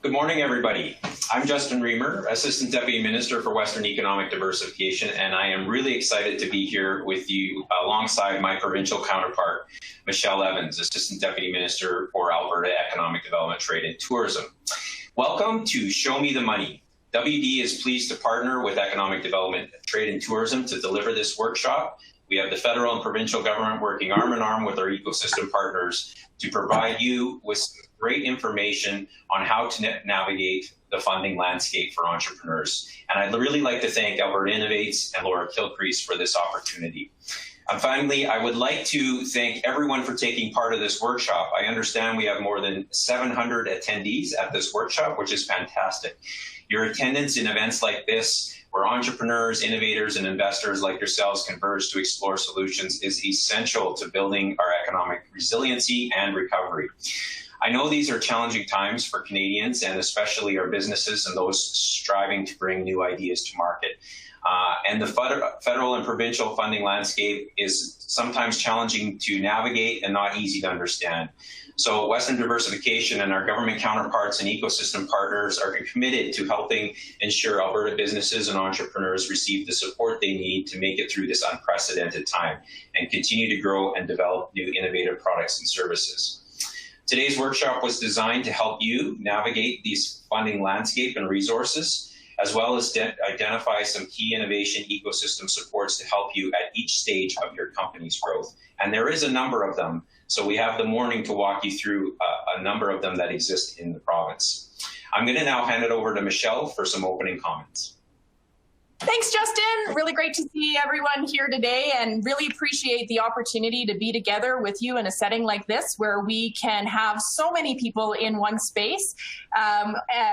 Good morning, everybody. I'm Justin Reamer, Assistant Deputy Minister for Western Economic Diversification, and I am really excited to be here with you alongside my provincial counterpart, Michelle Evans, Assistant Deputy Minister for Alberta Economic Development, Trade and Tourism. Welcome to Show Me the Money. WD is pleased to partner with Economic Development, Trade and Tourism to deliver this workshop. We have the federal and provincial government working arm in arm with our ecosystem partners to provide you with great information on how to navigate the funding landscape for entrepreneurs. And I'd really like to thank Alberta Innovates and Laura Kilcrease for this opportunity. And finally, I would like to thank everyone for taking part of this workshop. I understand we have more than 700 attendees at this workshop, which is fantastic. Your attendance in events like this, where entrepreneurs, innovators, and investors like yourselves converge to explore solutions, is essential to building our economic resiliency and recovery. I know these are challenging times for Canadians and especially our businesses and those striving to bring new ideas to market. And the federal and provincial funding landscape is sometimes challenging to navigate and not easy to understand. So Western Diversification and our government counterparts and ecosystem partners are committed to helping ensure Alberta businesses and entrepreneurs receive the support they need to make it through this unprecedented time and continue to grow and develop new innovative products and services. Today's workshop was designed to help you navigate these funding landscape and resources, as well as identify some key innovation ecosystem supports to help you at each stage of your company's growth. And there is a number of them. So we have the morning to walk you through a number of them that exist in the province. I'm going to now hand it over to Michelle for some opening comments. Thanks, Justin. Really great to see everyone here today and really appreciate the opportunity to be together with you in a setting like this where we can have so many people in one space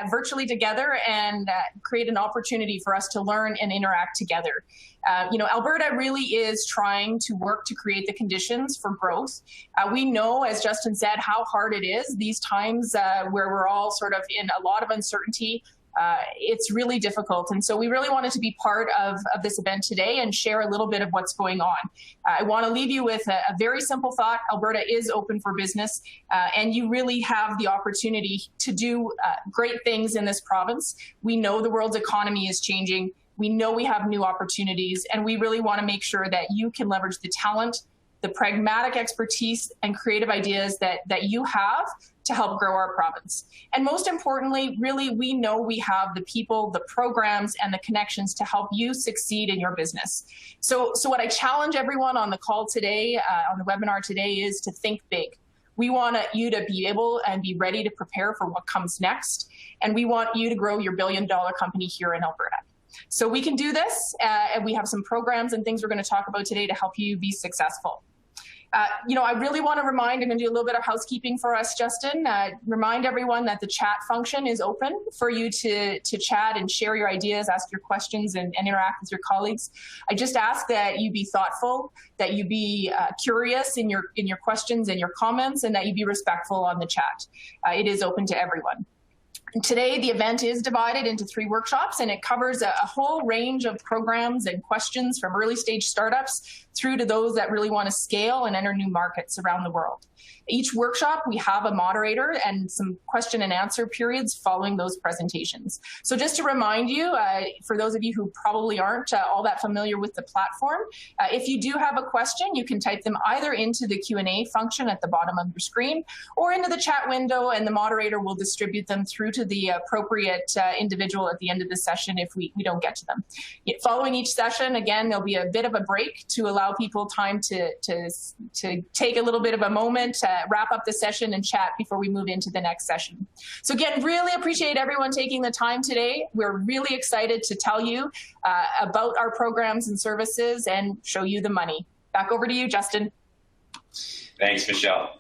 virtually together and create an opportunity for us to learn and interact together. Alberta really is trying to work to create the conditions for growth. We know, as Justin said, how hard it is these times where we're all sort of in a lot of uncertainty. It's really difficult. And so we really wanted to be part of this event today and share a little bit of what's going on. I want to leave you with a very simple thought. Alberta is open for business, and you really have the opportunity to do great things in this province. We know the world's economy is changing. We know we have new opportunities, and we really want to make sure that you can leverage the talent, the pragmatic expertise, and creative ideas that you have to help grow our province. And most importantly, really, we know we have the people, the programs, and the connections to help you succeed in your business. So what I challenge everyone on the call today, on the webinar today, is to think big. We want you to be able and be ready to prepare for what comes next. And we want you to grow your billion-dollar company here in Alberta. So we can do this, and we have some programs and things we're going to talk about today to help you be successful. I really want to remind, I'm going to do a little bit of housekeeping for us, Justin. Remind everyone that the chat function is open for you to chat and share your ideas, ask your questions, and interact with your colleagues. I just ask that you be thoughtful, that you be curious in your questions and your comments, and that you be respectful on the chat. It is open to everyone. Today, the event is divided into 3 workshops, and it covers a whole range of programs and questions from early stage startups through to those that really want to scale and enter new markets around the world. Each workshop, we have a moderator and some question and answer periods following those presentations. So just to remind you, for those of you who probably aren't all that familiar with the platform, if you do have a question, you can type them either into the Q&A function at the bottom of your screen or into the chat window, and the moderator will distribute them through to the appropriate individual at the end of the session if we don't get to them. Following each session, again, there'll be a bit of a break to allow people time to take a little bit of a moment, wrap up the session and chat before we move into the next session. So again, really appreciate everyone taking the time today. We're really excited to tell you about our programs and services and show you the money. Back over to you, Justin. Thanks, Michelle.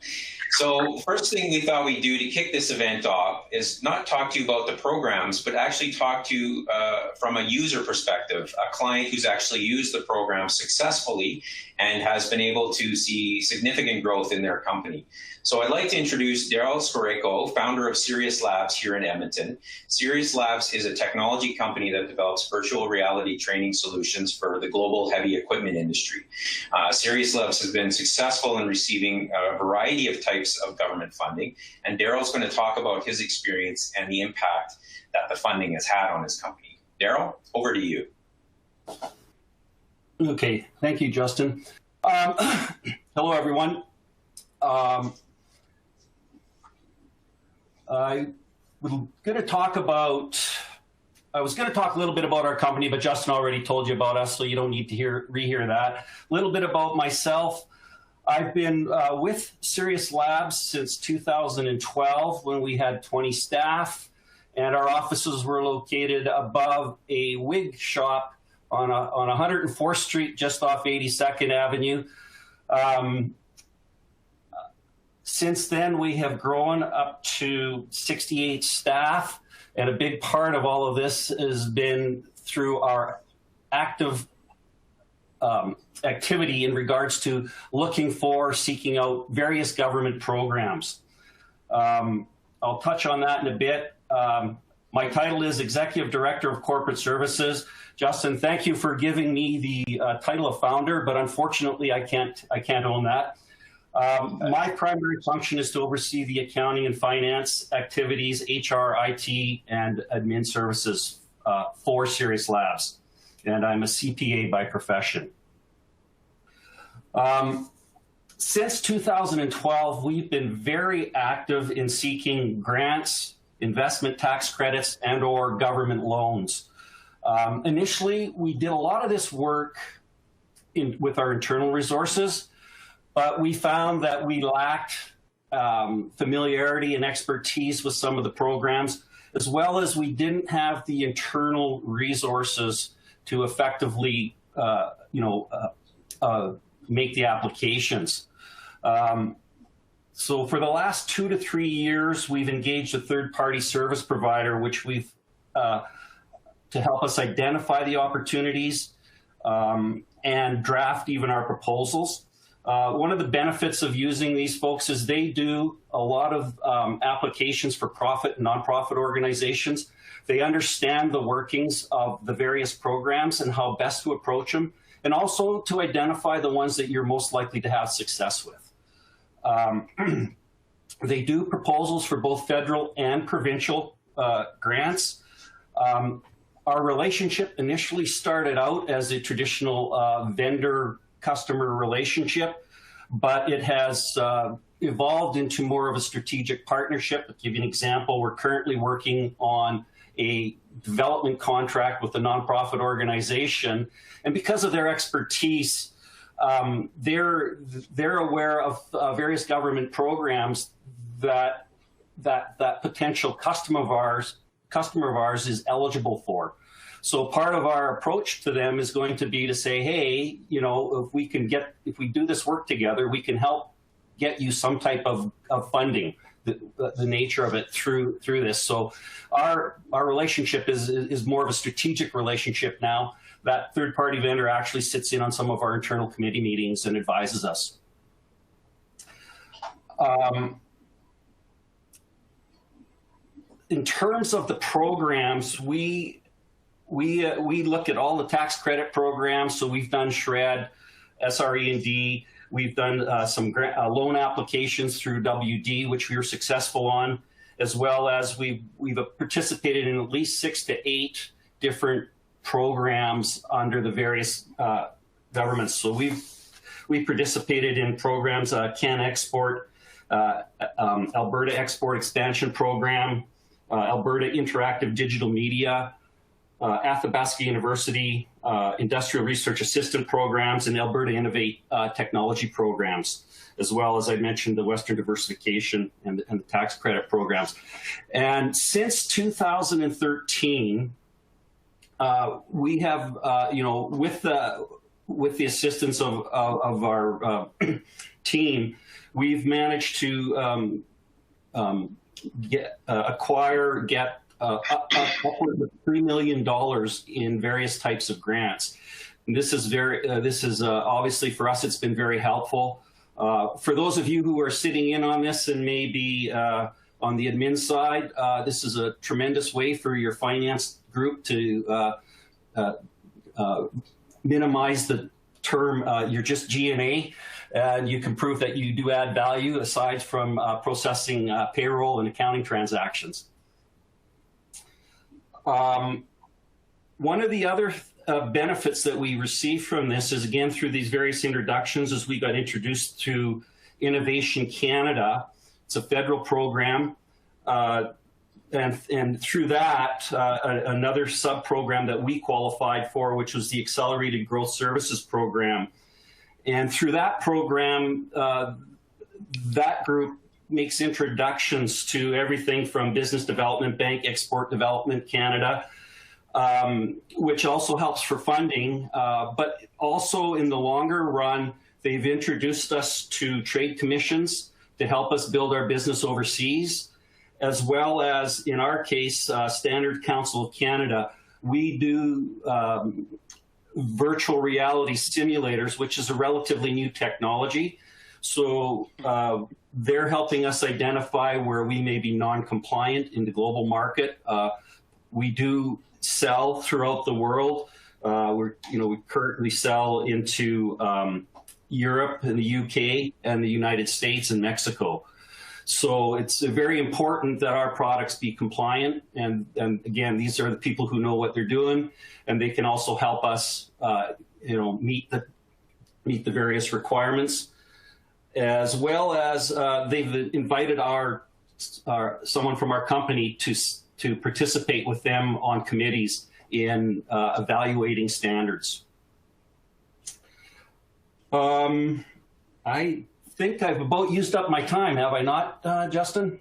So first thing we thought we'd do to kick this event off is not talk to you about the programs, but actually talk to you from a user perspective, a client who's actually used the program successfully and has been able to see significant growth in their company. So I'd like to introduce Daryl Skoreko, founder of Sirius Labs here in Edmonton. Sirius Labs is a technology company that develops virtual reality training solutions for the global heavy equipment industry. Sirius Labs has been successful in receiving navigating a variety of types of government funding. And Daryl's going to talk about his experience and the impact that the funding has had on his company. Daryl, over to you. Okay, thank you, Justin. Hello, everyone. I was going to talk a little bit about our company, but Justin already told you about us, so you don't need to rehear that. A little bit about myself. I've been with Sirius Labs since 2012 when we had 20 staff, and our offices were located above a wig shop on 104th Street, just off 82nd Avenue. Since then, we have grown up to 68 staff, and a big part of all of this has been through our active activity in regards to seeking out various government programs. I'll touch on that in a bit. My title is Executive Director of Corporate Services. Justin, thank you for giving me the title of founder, but unfortunately I can't own that. My primary function is to oversee the accounting and finance activities, HR, IT, and admin services for Sirius Labs, and I'm a CPA by profession. Since 2012, we've been very active in seeking grants, investment tax credits, and/or government loans. Initially, we did a lot of this work with our internal resources, but we found that we lacked familiarity and expertise with some of the programs, as well as we didn't have the internal resources to effectively, make the applications. So for the last 2 to 3 years, we've engaged a third-party service provider, which we've to help us identify the opportunities and draft even our proposals. One of the benefits of using these folks is they do a lot of applications for profit and nonprofit organizations. They understand the workings of the various programs and how best to approach them, and also to identify the ones that you're most likely to have success with. They do proposals for both federal and provincial grants. Our relationship initially started out as a traditional vendor-customer relationship, but it has evolved into more of a strategic partnership. To give you an example, we're currently working on a development contract with a nonprofit organization, and because of their expertise, they're aware of various government programs that potential customer of ours is eligible for. So part of our approach to them is going to be to say, hey, if we do this work together, we can help get you some type of funding, the nature of it through this. So our relationship is more of a strategic relationship now. That third-party vendor actually sits in on some of our internal committee meetings and advises us. In terms of the programs, we look at all the tax credit programs. So we've done SHRED, SRE&D. We've done some loan applications through WD, which we were successful on, as well as we've participated in at least 6 to 8 different programs under the various governments. So we participated in programs, Can Export, Alberta Export Expansion Program, Alberta Interactive Digital Media, Athabasca University, Industrial Research Assistant Programs, and Alberta Innovate Technology Programs, as well as I mentioned the Western Diversification and the tax credit programs. And since 2013, we have, with the assistance of our team, we've managed to get upwards of $3 million in various types of grants. And this is obviously for us, it's been very helpful. For those of you who are sitting in on this and maybe on the admin side, this is a tremendous way for your finance group to minimize the term, you're just G&A, and you can prove that you do add value aside from processing payroll and accounting transactions. One of the other benefits that we receive from this is, again, through these various introductions, as we got introduced to Innovation Canada. It's a federal program. And through that, another sub-program that we qualified for, which was the Accelerated Growth Services Program. And through that program, that group makes introductions to everything from Business Development Bank, Export Development Canada, which also helps for funding. But also in the longer run, they've introduced us to trade commissions to help us build our business overseas, as well as, in our case, Standard Council of Canada. We do virtual reality simulators, which is a relatively new technology. So they're helping us identify where we may be non-compliant in the global market. We do sell throughout the world. We currently sell into Europe and the UK and the United States and Mexico. So it's very important that our products be compliant. And again, these are the people who know what they're doing, and they can also help us, meet the various requirements, as well as they've invited someone from our company to participate with them on committees in evaluating standards. I think I've about used up my time, have I not, Justin?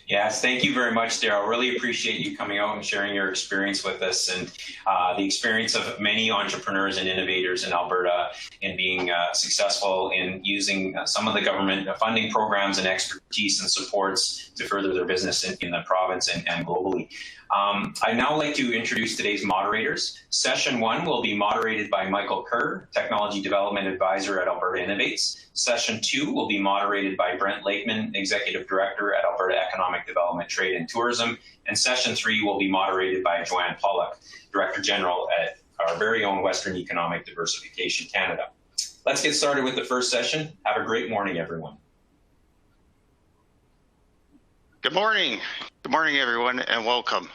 Yes, thank you very much, Daryl. Really appreciate you coming out and sharing your experience with us, and the experience of many entrepreneurs and innovators in Alberta in being successful in using some of the government funding programs and expertise and supports to further their business in the province and globally. I'd now like to introduce today's moderators. Session 1 will be moderated by Michael Kerr, Technology Development Advisor at Alberta Innovates. Session 2 will be moderated by Brent Lakeman, Executive Director at Alberta Economic Development, Trade and Tourism. And Session 3 will be moderated by Joanne Pollock, Director General at our very own Western Economic Diversification Canada. Let's get started with the first session. Have a great morning, everyone. Good morning. Good morning, everyone, and welcome.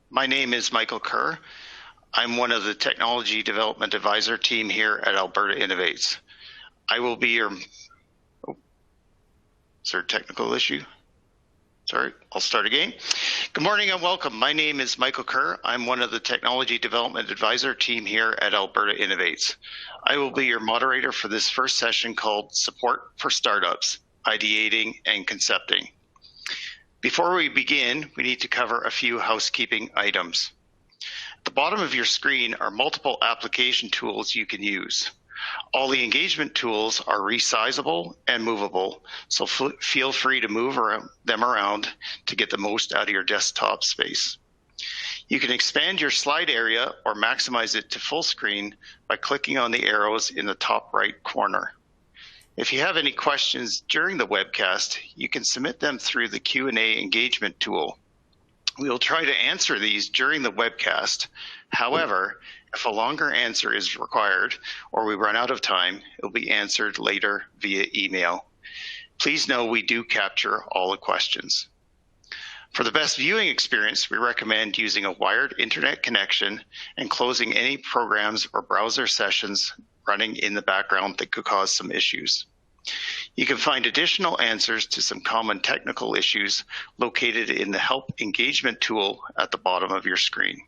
My name is Michael Kerr. I'm one of the Technology Development Advisor team here at Alberta Innovates. I will be your... Oh, is there a technical issue? Sorry, I'll start again. Good morning and welcome. My name is Michael Kerr. I'm one of the Technology Development Advisor team here at Alberta Innovates. I will be your moderator for this first session called Support for Startups, Ideating and Concepting. Before we begin, we need to cover a few housekeeping items. At the bottom of your screen are multiple application tools you can use. All the engagement tools are resizable and movable, so feel free to move them around to get the most out of your desktop space. You can expand your slide area or maximize it to full screen by clicking on the arrows in the top right corner. If you have any questions during the webcast, you can submit them through the Q&A engagement tool. We will try to answer these during the webcast. However, if a longer answer is required or we run out of time, it will be answered later via email. Please know we do capture all the questions. For the best viewing experience, we recommend using a wired internet connection and closing any programs or browser sessions running in the background that could cause some issues. You can find additional answers to some common technical issues located in the Help Engagement tool at the bottom of your screen.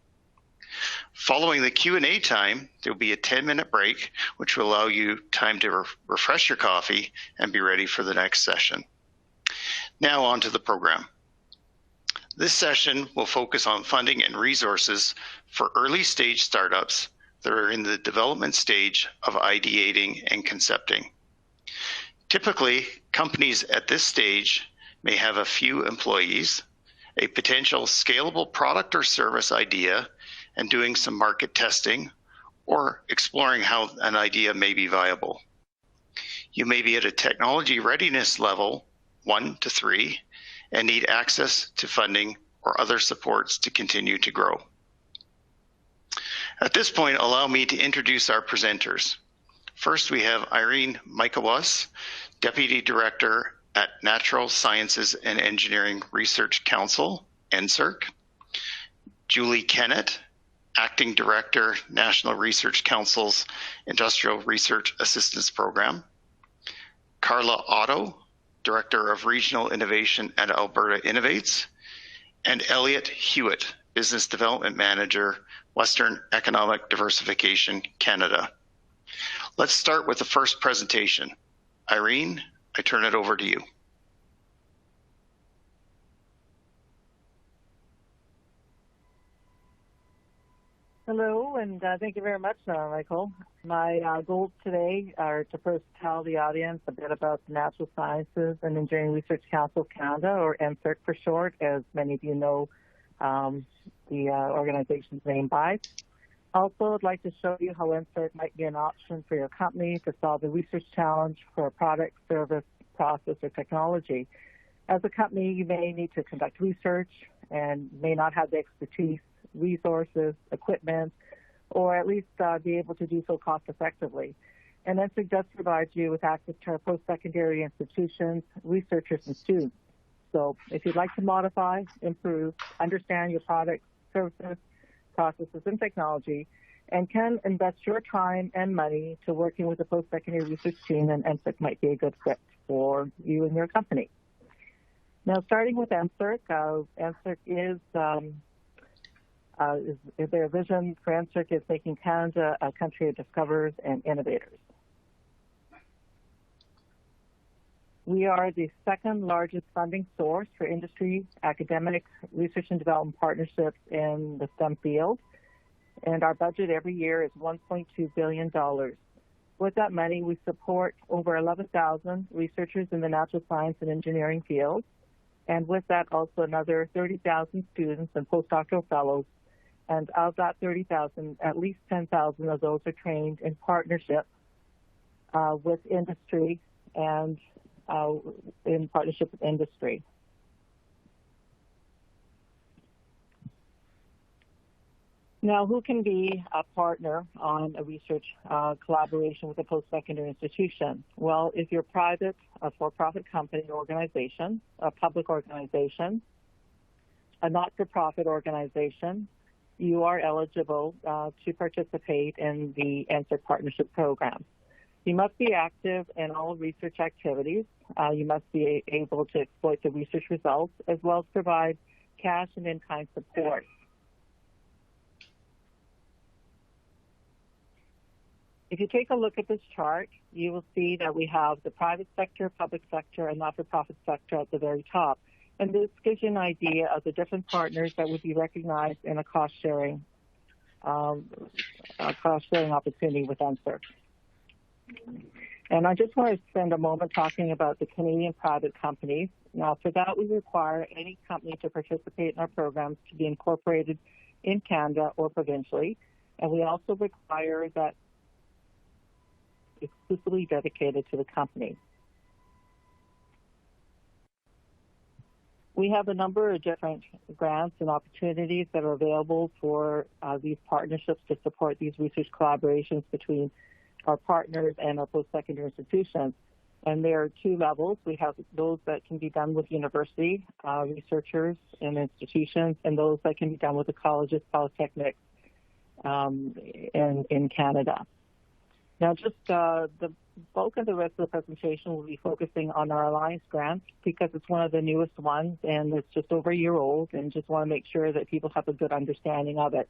Following the Q&A time, there will be a 10-minute break, which will allow you time to refresh your coffee and be ready for the next session. Now on to the program. This session will focus on funding and resources for early stage startups that are in the development stage of ideating and concepting. Typically, companies at this stage may have a few employees, a potential scalable product or service idea, and doing some market testing or exploring how an idea may be viable. You may be at a technology readiness level 1 to 3 and need access to funding or other supports to continue to grow. At this point, allow me to introduce our presenters. First, we have Irene Mikawas, Deputy Director at Natural Sciences and Engineering Research Council, NSERC. Julie Kenneth, Acting Director, National Research Council's Industrial Research Assistance Program. Carla Otto, Director of Regional Innovation at Alberta Innovates. And Elliott Hewitt, Business Development Manager, Western Economic Diversification, Canada. Let's start with the first presentation. Irene, I turn it over to you. Hello, and thank you very much, Michael. My goals today are to first tell the audience a bit about the Natural Sciences and Engineering Research Council of Canada, or NSERC for short, as many of you know the organization's name by. Also, I'd like to show you how NSERC might be an option for your company to solve a research challenge for a product, service, process, or technology. As a company, you may need to conduct research and may not have the expertise, resources, equipment, or at least be able to do so cost effectively. And NSERC does provide you with access to our post-secondary institutions, researchers, and students. So if you'd like to modify, improve, understand your products, services, processes, and technology, and can invest your time and money to working with a post-secondary research team, then NSERC might be a good fit for you and your company. Now, starting with NSERC, NSERC is their vision for NSERC is making Canada a country of discoverers and innovators. We are the second largest funding source for industry, academic, research and development partnerships in the STEM field. And our budget every year is $1.2 billion. With that money, we support over 11,000 researchers in the natural science and engineering field. And with that, also another 30,000 students and postdoctoral fellows. And of that 30,000, at least 10,000 of those are trained in partnership with industry and in partnership with industry. Now, who can be a partner on a research collaboration with a post-secondary institution? Well, if you're private, a for-profit company or organization, a public organization, a not-for-profit organization, you are eligible to participate in the NSERC Partnership Program. You must be active in all research activities. You must be able to exploit the research results, as well as provide cash and in-kind support. If you take a look at this chart, you will see that we have the private sector, public sector, and not-for-profit sector at the very top. And this gives you an idea of the different partners that would be recognized in a cost-sharing opportunity with NSERC. And I just want to spend a moment talking about the Canadian private companies. Now, for that, we require any company to participate in our programs to be incorporated in Canada or provincially. And we also require that exclusively dedicated to the company. We have a number of different grants and opportunities that are available for these partnerships to support these research collaborations between our partners and our post-secondary institutions. And there are two levels. We have those that can be done with university researchers and institutions, and those that can be done with the colleges, polytechnics in Canada. Now, just the bulk of the rest of the presentation will be focusing on our Alliance grant because it's one of the newest ones and it's just over a year old, and just want to make sure that people have a good understanding of it.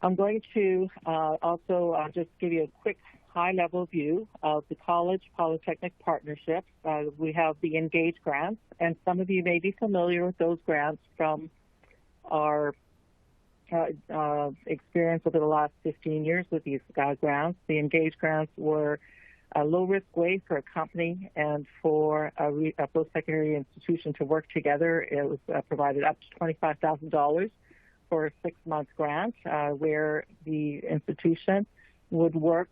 I'm going to also just give you a quick high-level view of the college polytechnic partnerships. We have the Engage grants, and some of you may be familiar with those grants from our experience over the last 15 years with these grants. The Engage grants were a low-risk way for a company and for a post-secondary institution to work together. It was provided up to $25,000 for a 6-month grant where the institution would work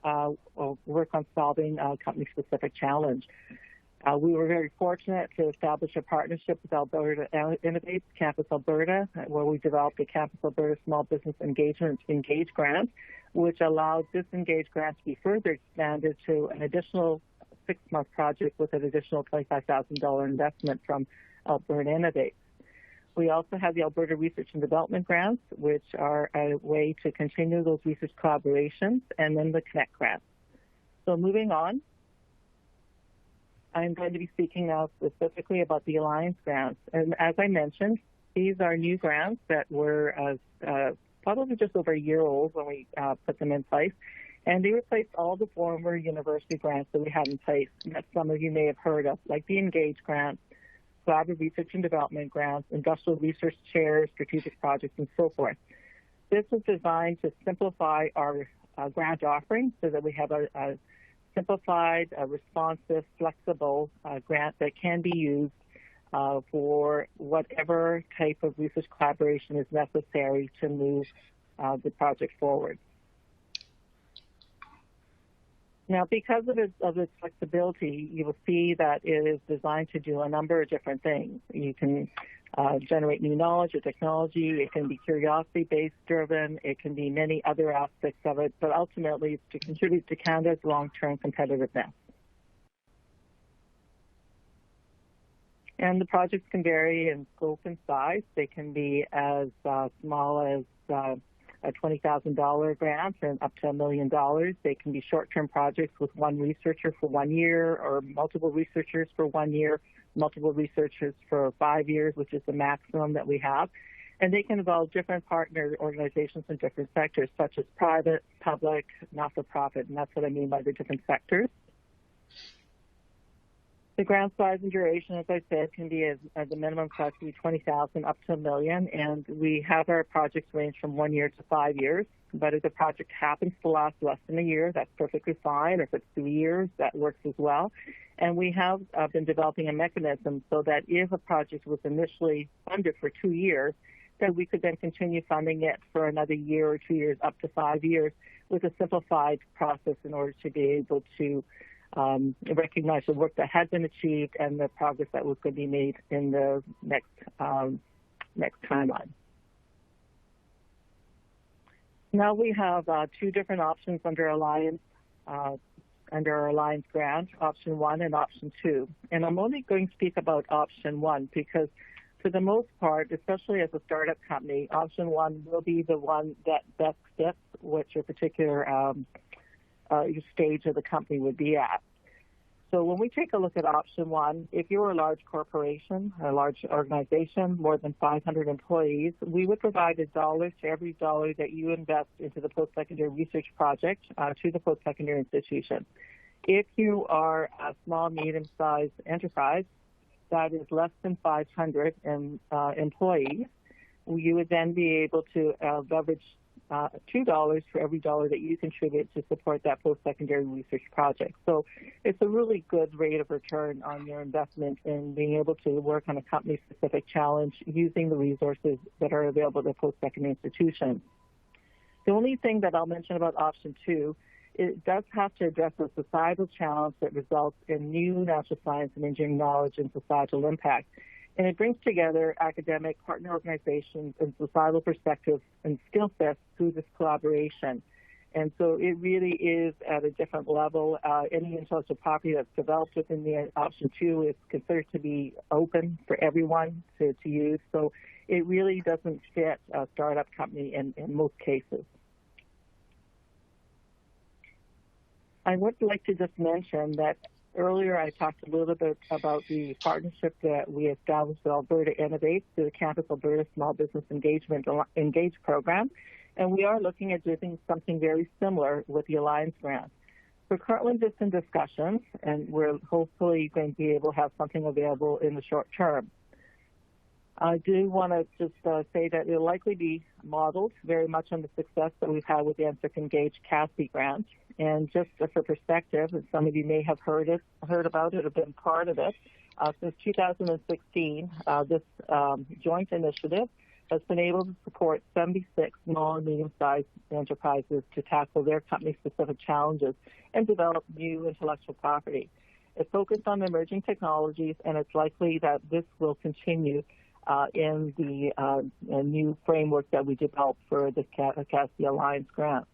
on solving a company-specific challenge. We were very fortunate to establish a partnership with Alberta Innovates Campus Alberta, where we developed a Campus Alberta Small Business Engagement Engage grant, which allowed this Engage grant to be further expanded to an additional 6-month project with an additional $25,000 investment from Alberta Innovates. We also have the Alberta Research and Development grants, which are a way to continue those research collaborations, and then the Connect grants. So moving on, I'm going to be speaking now specifically about the Alliance grants. And as I mentioned, these are new grants that were probably just over a year old when we put them in place. And they replaced all the former university grants that we had in place that some of you may have heard of, like the Engage grant, Collaborative Research and Development grants, Industrial Research Chairs, Strategic Projects, and so forth. This is designed to simplify our grant offering so that we have a simplified, responsive, flexible grant that can be used for whatever type of research collaboration is necessary to move the project forward. Now, because of its flexibility, you will see that it is designed to do a number of different things. You can generate new knowledge or technology. It can be curiosity-based driven. It can be many other aspects of it, but ultimately it's to contribute to Canada's long-term competitiveness. And the projects can vary in scope and size. They can be as small as a $20,000 grant and up to $1 million. They can be short-term projects with one researcher for 1 year, or multiple researchers for 1 year, multiple researchers for 5 years, which is the maximum that we have. And they can involve different partner organizations in different sectors, such as private, public, not-for-profit, and that's what I mean by the different sectors. The grant size and duration, as I said, can be as the minimum cost can be $20,000 up to $1 million, and we have our projects range from 1 year to 5 years. But if the project happens to last less than a year, that's perfectly fine. If it's 3 years, that works as well. And we have been developing a mechanism so that if a project was initially funded for 2 years, that we could then continue funding it for another year or 2 years, up to 5 years, with a simplified process in order to be able to recognize the work that had been achieved and the progress that was going to be made in the next timeline. Now we have 2 different options under Alliance, under our Alliance grant, Option 1 and Option 2. And I'm only going to speak about Option 1 because for the most part, especially as a startup company, Option 1 will be the one that best fits which a particular stage of the company would be at. So when we take a look at Option 1, if you're a large corporation, a large organization, more than 500 employees, we would provide $1 to every dollar that you invest into the post-secondary research project to the post-secondary institution. If you are a small, medium-sized enterprise that is less than 500 employees, you would then be able to leverage $2 for every dollar that you contribute to support that post-secondary research project. So it's a really good rate of return on your investment in being able to work on a company-specific challenge using the resources that are available to post-secondary institutions. The only thing that I'll mention about Option 2, it does have to address a societal challenge that results in new natural science and engineering knowledge and societal impact. And it brings together academic, partner organizations, and societal perspectives and skill sets through this collaboration. And so it really is at a different level. Any intellectual property that's developed within the Option 2 is considered to be open for everyone to use. So it really doesn't fit a startup company in most cases. I would like to just mention that earlier, I talked a little bit about the partnership that we established with Alberta Innovates through the Campus Alberta Small Business Engage program, and we are looking at doing something very similar with the Alliance grant. We're currently just in discussions, and we're hopefully going to be able to have something available in the short term. I do want to just say that it'll likely be modeled very much on the success that we've had with the NSERC Engage CASI grant. And just for perspective, and some of you may have heard about it or been part of it, since 2016, this joint initiative has been able to support 76 small and medium-sized enterprises to tackle their company-specific challenges and develop new intellectual property. It focused on emerging technologies, and it's likely that this will continue in the new framework that we developed for the CASI Alliance grant.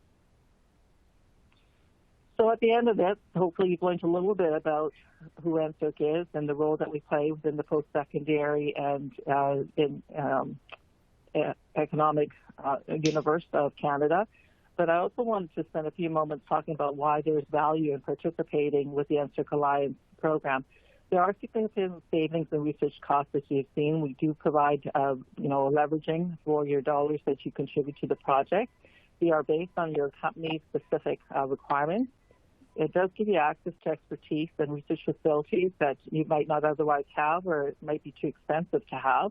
So at the end of this, hopefully you've learned a little bit about who NSERC is and the role that we play within the post-secondary and economic universe of Canada. But I also wanted to spend a few moments talking about why there's value in participating with the NSERC Alliance program. There are significant savings in research costs, as you've seen. We do provide, leveraging for your dollars that you contribute to the project. They are based on your company's specific requirements. It does give you access to expertise and research facilities that you might not otherwise have, or it might be too expensive to have.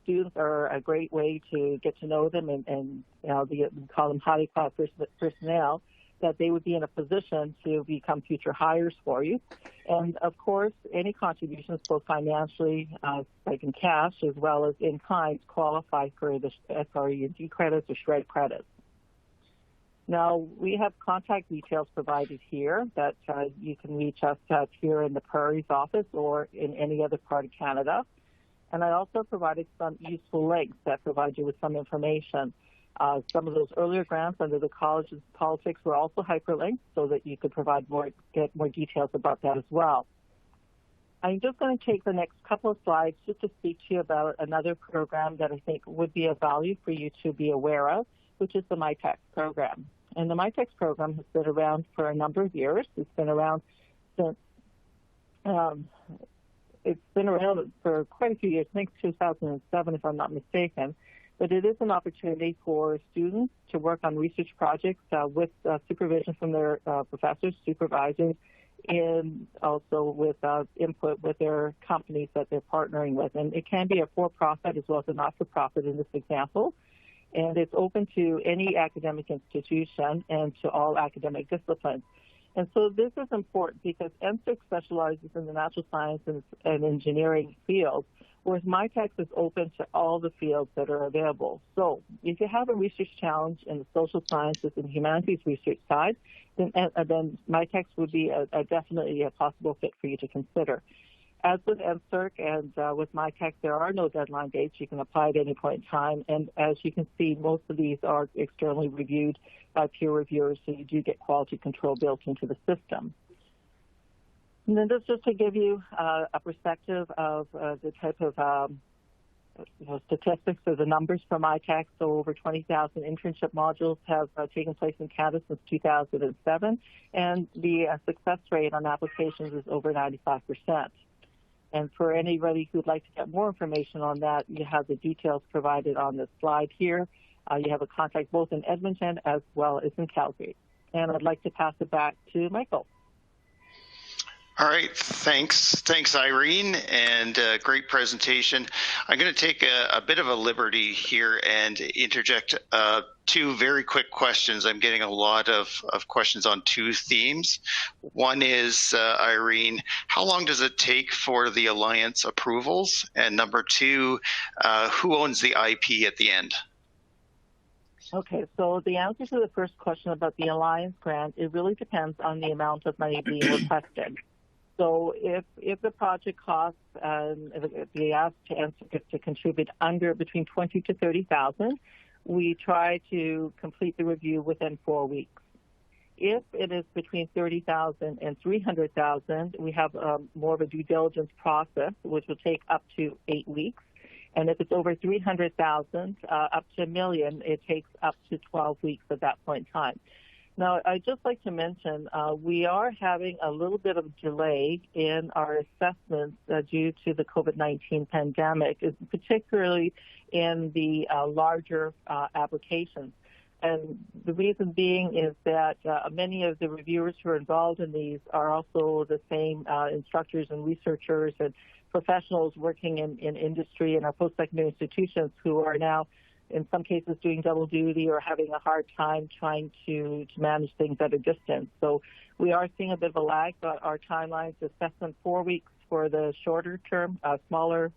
Students are a great way to get to know them, and we call them highly qualified personnel, that they would be in a position to become future hires for you. And of course, any contributions, both financially, like in cash, as well as in kind, qualify for the SRE&D credits or SHRED credits. Now, we have contact details provided here that you can reach us at here in the Prairies office or in any other part of Canada. And I also provided some useful links that provide you with some information. Some of those earlier grants under the college's politics were also hyperlinked so that you could get more details about that as well. I'm just going to take the next couple of slides just to speak to you about another program that I think would be of value for you to be aware of, which is the MyTax program. And the MyTax program has been around for a number of years. It's been around since for quite a few years, I think 2007 if I'm not mistaken. But it is an opportunity for students to work on research projects with supervision from their professors, supervisors, and also with input with their companies that they're partnering with. And it can be a for-profit as well as a not-for-profit in this example. And it's open to any academic institution and to all academic disciplines. And so this is important because NSERC specializes in the natural sciences and engineering fields, whereas MyTax is open to all the fields that are available. So if you have a research challenge in the social sciences and humanities research side, then MyTax would be definitely a possible fit for you to consider. As with NSERC and with MyTax, there are no deadline dates. You can apply at any point in time. And as you can see, most of these are externally reviewed by peer reviewers, so you do get quality control built into the system. And then just to give you a perspective of the type of statistics or the numbers for MyTax, so over 20,000 internship modules have taken place in Canada since 2007, and the success rate on applications is over 95%. And for anybody who'd like to get more information on that, you have the details provided on this slide here. You have a contact both in Edmonton as well as in Calgary. And I'd like to pass it back to Michael. All right, thanks Irene, and great presentation. I'm going to take a bit of a liberty here and interject two very quick questions. I'm getting a lot of questions on two themes. One is, Irene, how long does it take for the Alliance approvals? And number two, who owns the IP at the end? Okay, so the answer to the first question about the Alliance grant, it really depends on the amount of money being requested. So if the project costs, if they ask to NSERC to contribute between 20 to 30,000, we try to complete the review within 4 weeks. If it is between 30,000 and 300,000, we have more of a due diligence process, which will take up to 8 weeks. And if it's over 300,000, up to $1 million, it takes up to 12 weeks at that point in time. Now, I'd just like to mention, we are having a little bit of delay in our assessments due to the COVID-19 pandemic, particularly in the larger applications. And the reason being is that many of the reviewers who are involved in these are also the same instructors and researchers and professionals working in industry and our post-secondary institutions who are now in some cases doing double duty or having a hard time trying to manage things at a distance. So we are seeing a bit of a lag, but our timelines assessment 4 weeks for the shorter term, smaller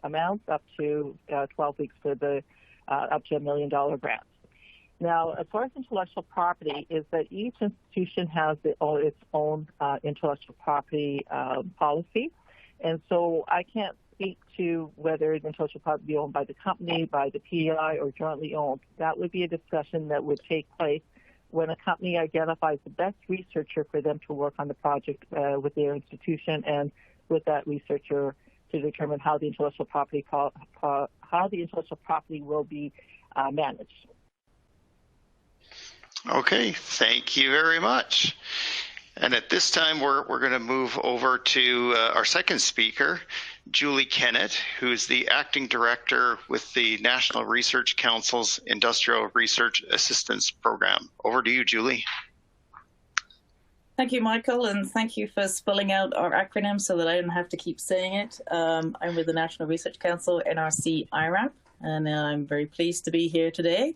amounts, up to 12 weeks for the up to $1 million grants. Now, as far as intellectual property, is that each institution has its own intellectual property policy. And so I can't speak to whether the intellectual property be owned by the company, by the PEI, or jointly owned. That would be a discussion that would take place when a company identifies the best researcher for them to work on the project with their institution, and with that researcher to determine how the intellectual property will be managed. Okay, thank you very much. And at this time, we're going to move over to our second speaker, Julie Kenneth, who is the Acting Director with the National Research Council's Industrial Research Assistance Program. Over to you, Julie. Thank you, Michael, and thank you for spelling out our acronym so that I don't have to keep saying it. I'm with the National Research Council, NRC IRAP, and I'm very pleased to be here today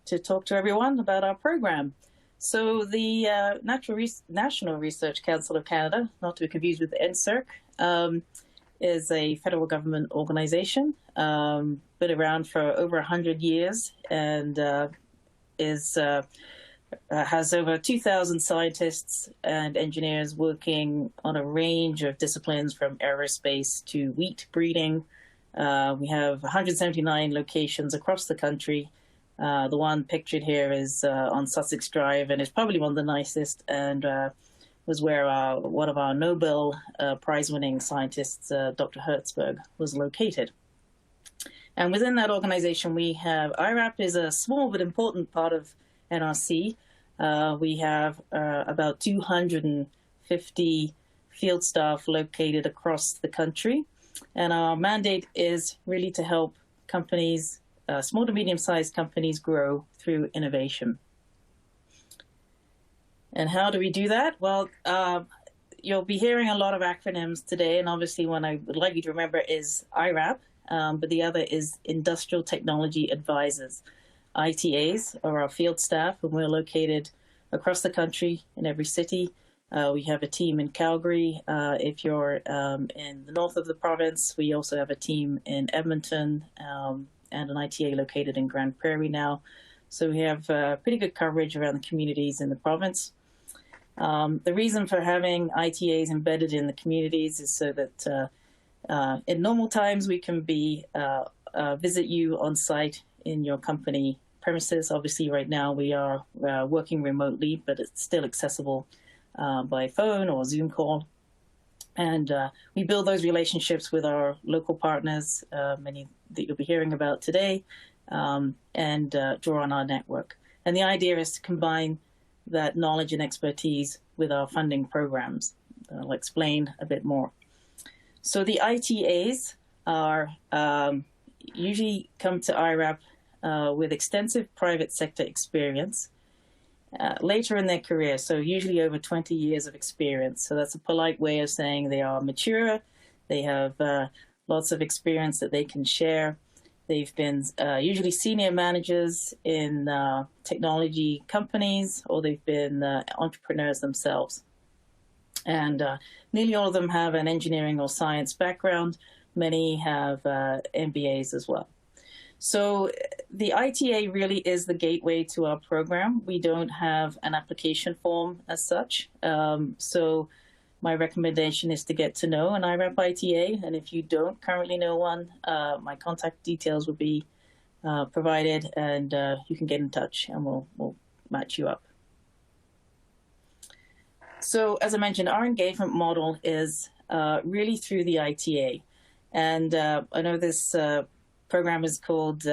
to talk to everyone about our program. So the National Research Council of Canada, not to be confused with NSERC, is a federal government organization, been around for over 100 years, and has over 2,000 scientists and engineers working on a range of disciplines from aerospace to wheat breeding. We have 179 locations across the country. The one pictured here is on Sussex Drive, and it's probably one of the nicest, and was where one of our Nobel Prize-winning scientists, Dr. Hertzberg, was located. And within that organization, we have IRAP is a small but important part of NRC. We have about 250 field staff located across the country, and our mandate is really to help companies, small to medium-sized companies, grow through innovation. And how do we do that? Well, you'll be hearing a lot of acronyms today, and obviously one I would like you to remember is IRAP, but the other is Industrial Technology Advisors. ITAs are our field staff, and we're located across the country in every city. We have a team in Calgary. If you're in the north of the province, we also have a team in Edmonton, and an ITA located in Grand Prairie now. So we have pretty good coverage around the communities in the province. The reason for having ITAs embedded in the communities is so that in normal times we can visit you on site in your company premises. Obviously right now we are working remotely, but it's still accessible by phone or Zoom call. And we build those relationships with our local partners, many that you'll be hearing about today, and draw on our network. And the idea is to combine that knowledge and expertise with our funding programs. I'll explain a bit more. So the ITAs are usually come to IRAP with extensive private sector experience later in their career, so usually over 20 years of experience. So that's a polite way of saying they are mature, they have lots of experience that they can share. They've been usually senior managers in technology companies, or they've been entrepreneurs themselves. And nearly all of them have an engineering or science background. Many have MBAs as well. So the ITA really is the gateway to our program. We don't have an application form as such. So my recommendation is to get to know an IRAP ITA. And if you don't currently know one, my contact details will be provided, and you can get in touch and we'll match you up. So as I mentioned, our engagement model is really through the ITA. And I know this program is called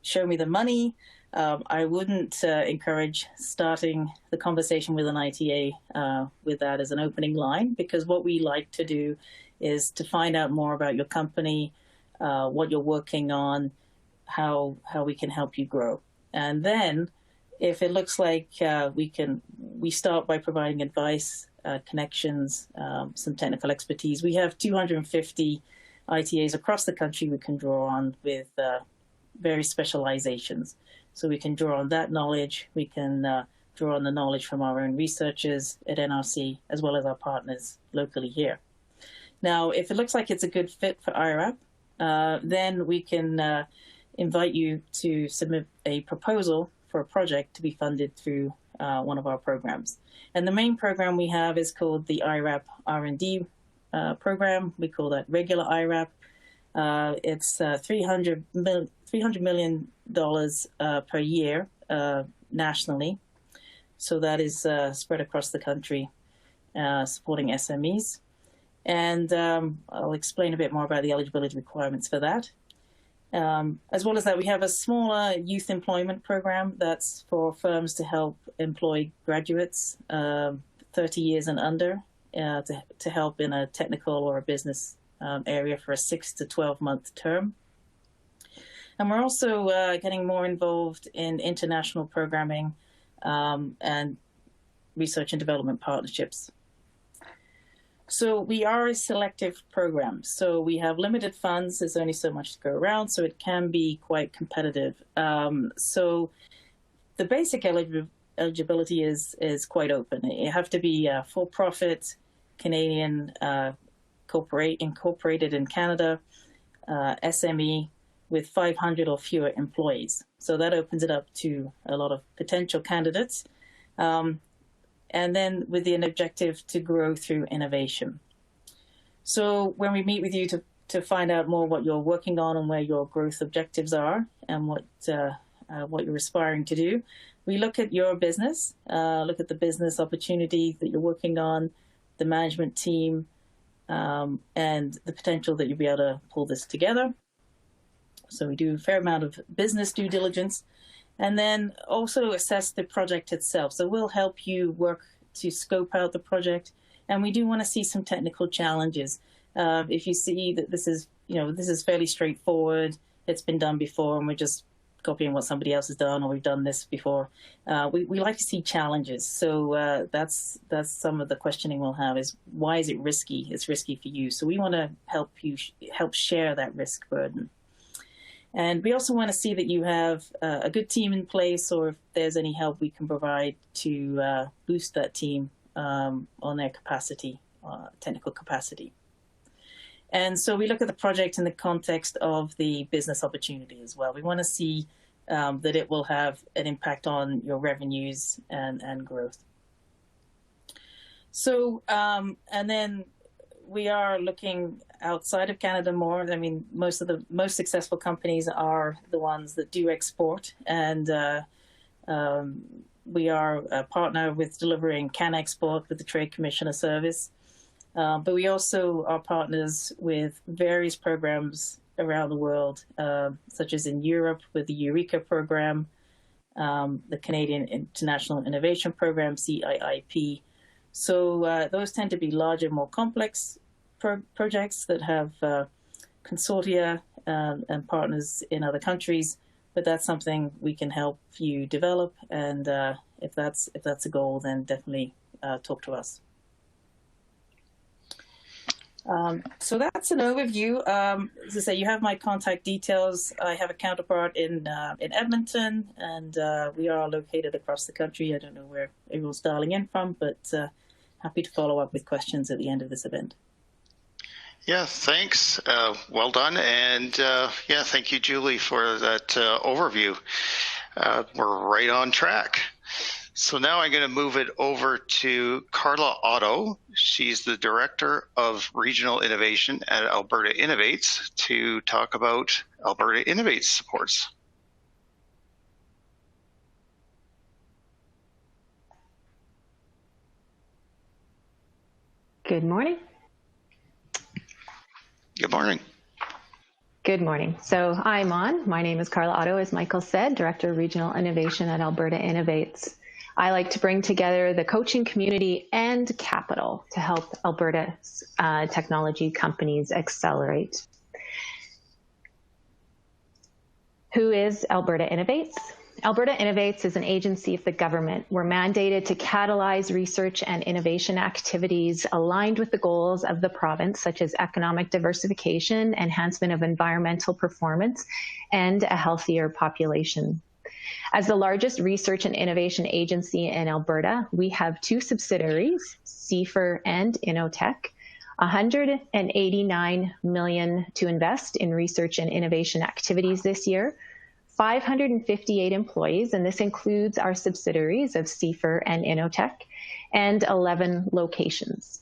Show Me the Money. I wouldn't encourage starting the conversation with an ITA with that as an opening line, because what we like to do is to find out more about your company, what you're working on, how we can help you grow. And then if it looks like we start by providing advice, connections, some technical expertise. We have 250 ITAs across the country we can draw on with various specializations. So we can draw on that knowledge. We can draw on the knowledge from our own researchers at NRC, as well as our partners locally here. Now, if it looks like it's a good fit for IRAP, then we can invite you to submit a proposal for a project to be funded through one of our programs. And the main program we have is called the IRAP R&D program. We call that regular IRAP. It's $300 million per year nationally. So that is spread across the country, supporting SMEs. And I'll explain a bit more about the eligibility requirements for that. As well as that, we have a smaller youth employment program that's for firms to help employ graduates 30 years and under to help in a technical or a business area for a 6 to 12-month term. And we're also getting more involved in international programming and research and development partnerships. So we are a selective program. So we have limited funds. There's only so much to go around, so it can be quite competitive. So the basic eligibility is quite open. You have to be a for-profit Canadian incorporated in Canada, SME with 500 or fewer employees. So that opens it up to a lot of potential candidates. And then with an objective to grow through innovation. So when we meet with you to find out more what you're working on and where your growth objectives are and what you're aspiring to do, we look at your business, look at the business opportunity that you're working on, the management team, and the potential that you'll be able to pull this together. So we do a fair amount of business due diligence. And then also assess the project itself. So we'll help you work to scope out the project. And we do want to see some technical challenges. If you see that this is fairly straightforward, it's been done before, and we're just copying what somebody else has done, or we've done this before, we like to see challenges. So that's some of the questioning we'll have is, why is it risky? It's risky for you. So we want to help share that risk burden. And we also want to see that you have a good team in place, or if there's any help we can provide to boost that team on their capacity, technical capacity. And so we look at the project in the context of the business opportunity as well. We want to see that it will have an impact on your revenues and growth. So, and then we are looking outside of Canada more. I mean, most of the most successful companies are the ones that do export, and we are a partner with delivering CanExport with the Trade Commissioner service. But we also are partners with various programs around the world, such as in Europe with the Eureka program, the Canadian International Innovation Program, CIIP. So those tend to be larger, more complex projects that have consortia and partners in other countries. But that's something we can help you develop. And if that's a goal, then definitely talk to us. So that's an overview. As I say, you have my contact details. I have a counterpart in Edmonton, and we are located across the country. I don't know where everyone's dialing in from, but happy to follow up with questions at the end of this event. Yeah, thanks. Well done. And yeah, thank you, Julie, for that overview. We're right on track. So now I'm going to move it over to Carla Otto. She's the Director of Regional Innovation at Alberta Innovates to talk about Alberta Innovates supports. Good morning. Good morning. Good morning. So I'm on. My name is Carla Otto, as Michael said, Director of Regional Innovation at Alberta Innovates. I like to bring together the coaching community and capital to help Alberta's technology companies accelerate. Who is Alberta Innovates? Alberta Innovates is an agency of the government. We're mandated to catalyze research and innovation activities aligned with the goals of the province, such as economic diversification, enhancement of environmental performance, and a healthier population. As the largest research and innovation agency in Alberta, we have two subsidiaries, CFIR and Innotech, $189 million to invest in research and innovation activities this year, 558 employees, and this includes our subsidiaries of CFIR and Innotech, and 11 locations.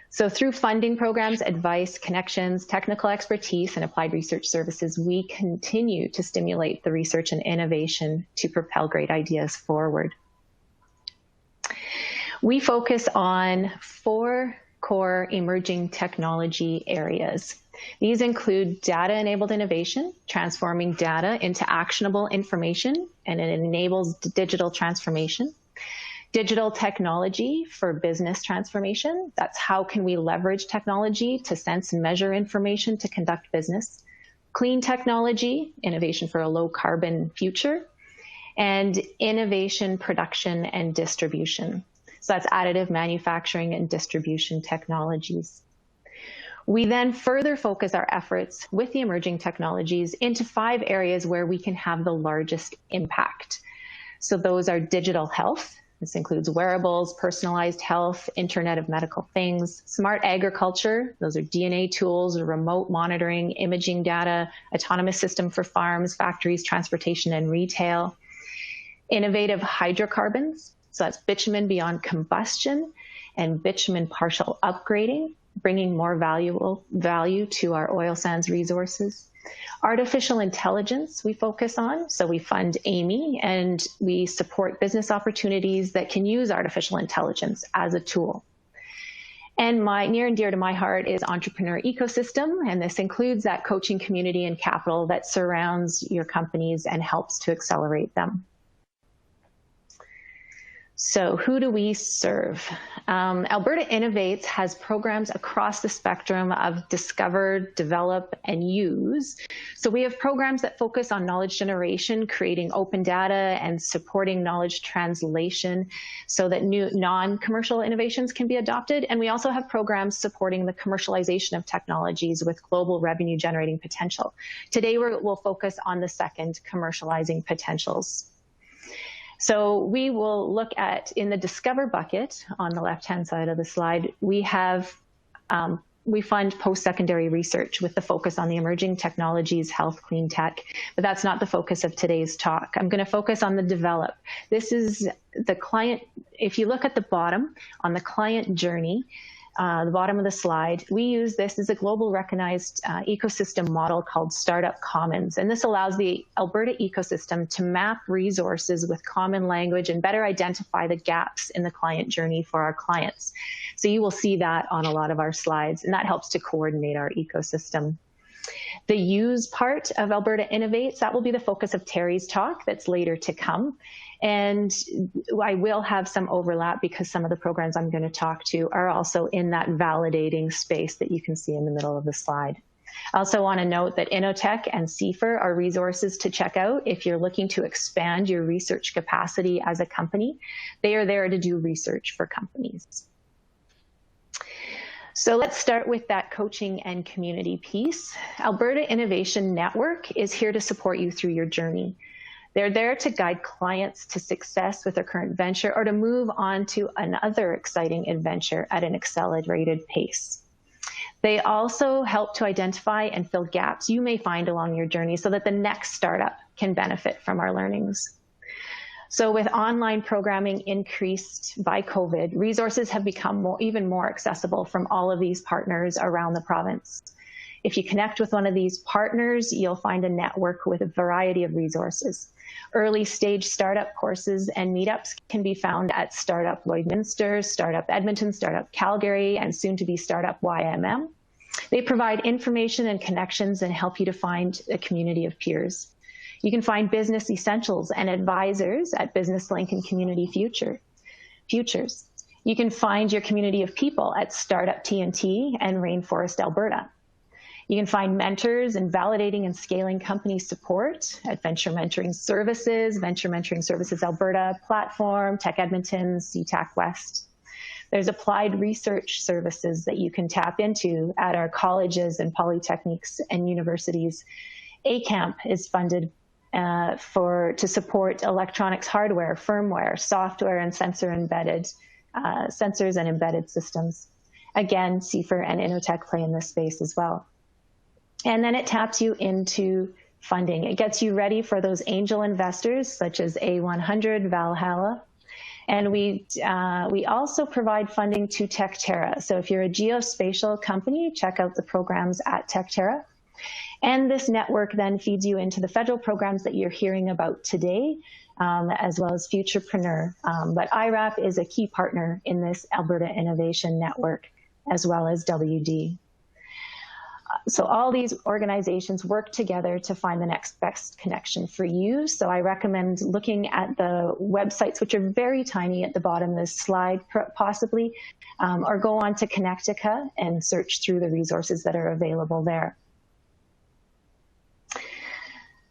So through funding programs, advice, connections, technical expertise, and applied research services, we continue to stimulate the research and innovation to propel great ideas forward. We focus on 4 core emerging technology areas. These include data-enabled innovation, transforming data into actionable information, and it enables digital transformation. Digital technology for business transformation. That's how can we leverage technology to sense and measure information to conduct business. Clean technology, innovation for a low carbon future. And innovation, production, and distribution. So that's additive manufacturing and distribution technologies. We then further focus our efforts with the emerging technologies into 5 areas where we can have the largest impact. So those are digital health. This includes wearables, personalized health, Internet of Medical Things, smart agriculture. Those are DNA tools, remote monitoring, imaging data, autonomous system for farms, factories, transportation, and retail. Innovative hydrocarbons. So that's bitumen beyond combustion and bitumen partial upgrading, bringing more value to our oil sands resources. Artificial intelligence we focus on, so we fund AMI and we support business opportunities that can use artificial intelligence as a tool. And near and dear to my heart is entrepreneur ecosystem, and this includes that coaching community and capital that surrounds your companies and helps to accelerate them. So who do we serve? Alberta Innovates has programs across the spectrum of discover, develop, and use. So we have programs that focus on knowledge generation, creating open data, and supporting knowledge translation so that new non-commercial innovations can be adopted. And we also have programs supporting the commercialization of technologies with global revenue generating potential. Today we'll focus on the second, commercializing potentials. So we will look at, in the Discover bucket on the left-hand side of the slide, we fund post-secondary research with the focus on the emerging technologies, health, clean tech, but that's not the focus of today's talk. I'm going to focus on the develop. This is the client, if you look at the bottom on the client journey, the bottom of the slide, we use this as a global recognized ecosystem model called Startup Commons. And this allows the Alberta ecosystem to map resources with common language and better identify the gaps in the client journey for our clients. So you will see that on a lot of our slides, and that helps to coordinate our ecosystem. The use part of Alberta Innovates, that will be the focus of Terry's talk that's later to come. And I will have some overlap because some of the programs I'm going to talk to are also in that validating space that you can see in the middle of the slide. I also want to note that Innotech and CFIR are resources to check out if you're looking to expand your research capacity as a company. They are there to do research for companies. So let's start with that coaching and community piece. Alberta Innovation Network is here to support you through your journey. They're there to guide clients to success with their current venture or to move on to another exciting adventure at an accelerated pace. They also help to identify and fill gaps you may find along your journey so that the next startup can benefit from our learnings. So with online programming increased by COVID, resources have become even more accessible from all of these partners around the province. If you connect with one of these partners, you'll find a network with a variety of resources. Early stage startup courses and meetups can be found at Startup Lloydminster, Startup Edmonton, Startup Calgary, and soon to be Startup YMM. They provide information and connections and help you to find a community of peers. You can find business essentials and advisors at BusinessLink and Community Futures. You can find your community of people at Startup TNT and Rainforest Alberta. You can find mentors and validating and scaling company support at Venture Mentoring Services, Venture Mentoring Services Alberta, Platform, Tech Edmonton, CTAC West. There's applied research services that you can tap into at our colleges and polytechnics and universities. ACAMP is funded to support electronics hardware, firmware, software, and sensors and embedded systems. Again, CFIR and Innotech play in this space as well. And then it taps you into funding. It gets you ready for those angel investors such as A100, Valhalla. And we also provide funding to TechTerra. So if you're a geospatial company, check out the programs at TechTerra. And this network then feeds you into the federal programs that you're hearing about today, as well as Futurepreneur. But IRAP is a key partner in this Alberta Innovation Network, as well as WD. So all these organizations work together to find the next best connection for you. So I recommend looking at the websites, which are very tiny at the bottom of this slide, possibly, or go on to Connectica and search through the resources that are available there.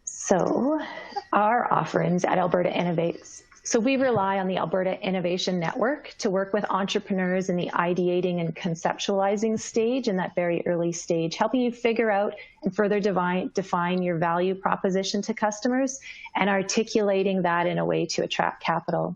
So our offerings at Alberta Innovates. So we rely on the Alberta Innovation Network to work with entrepreneurs in the ideating and conceptualizing stage, in that very early stage, helping you figure out and further define your value proposition to customers and articulating that in a way to attract capital.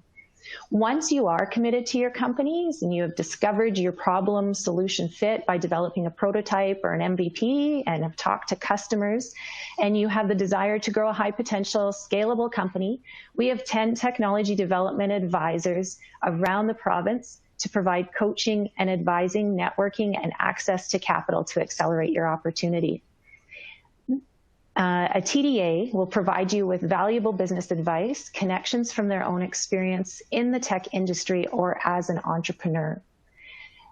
Once you are committed to your companies and you have discovered your problem solution fit by developing a prototype or an MVP and have talked to customers, and you have the desire to grow a high potential scalable company, we have 10 technology development advisors around the province to provide coaching and advising, networking, and access to capital to accelerate your opportunity. A TDA will provide you with valuable business advice, connections from their own experience in the tech industry or as an entrepreneur.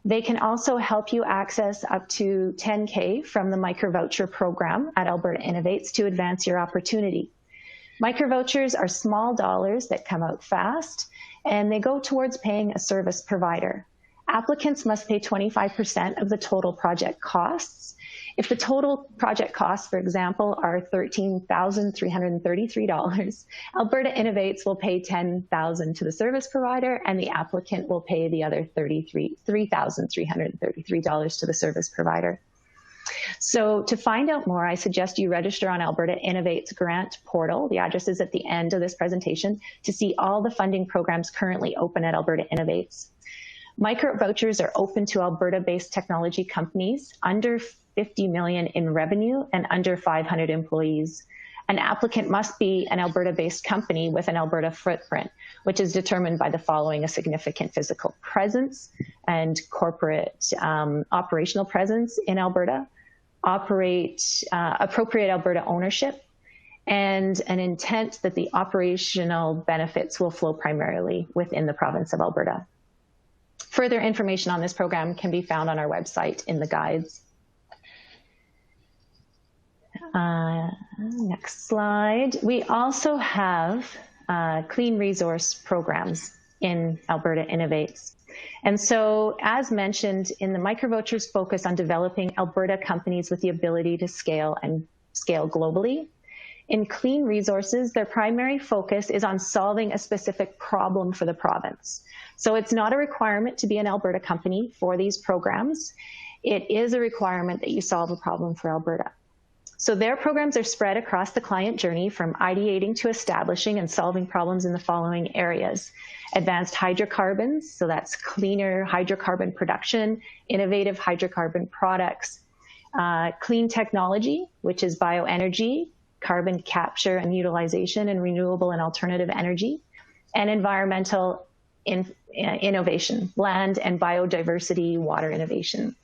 They can also help you access up to $10K from the microvoucher program at Alberta Innovates to advance your opportunity. Microvouchers are small dollars that come out fast, and they go towards paying a service provider. Applicants must pay 25% of the total project costs. If the total project costs, for example, are $13,333, Alberta Innovates will pay $10,000 to the service provider, and the applicant will pay the other $3,333 to the service provider. So to find out more, I suggest you register on Alberta Innovates grant portal. The address is at the end of this presentation to see all the funding programs currently open at Alberta Innovates. Micro vouchers are open to Alberta-based technology companies under 50 million in revenue and under 500 employees. An applicant must be an Alberta-based company with an Alberta footprint, which is determined by the following: a significant physical presence and corporate operational presence in Alberta, appropriate Alberta ownership, and an intent that the operational benefits will flow primarily within the province of Alberta. Further information on this program can be found on our website in the guides. Next slide. We also have clean resource programs in Alberta Innovates. And so, as mentioned, in the microvouchers focus on developing Alberta companies with the ability to scale and scale globally. In clean resources, their primary focus is on solving a specific problem for the province. So it's not a requirement to be an Alberta company for these programs. It is a requirement that you solve a problem for Alberta. So their programs are spread across the client journey from ideating to establishing and solving problems in the following areas: advanced hydrocarbons, so that's cleaner hydrocarbon production, innovative hydrocarbon products, clean technology, which is bioenergy, carbon capture and utilization, and renewable and alternative energy, and environmental innovation, land and biodiversity, water innovation.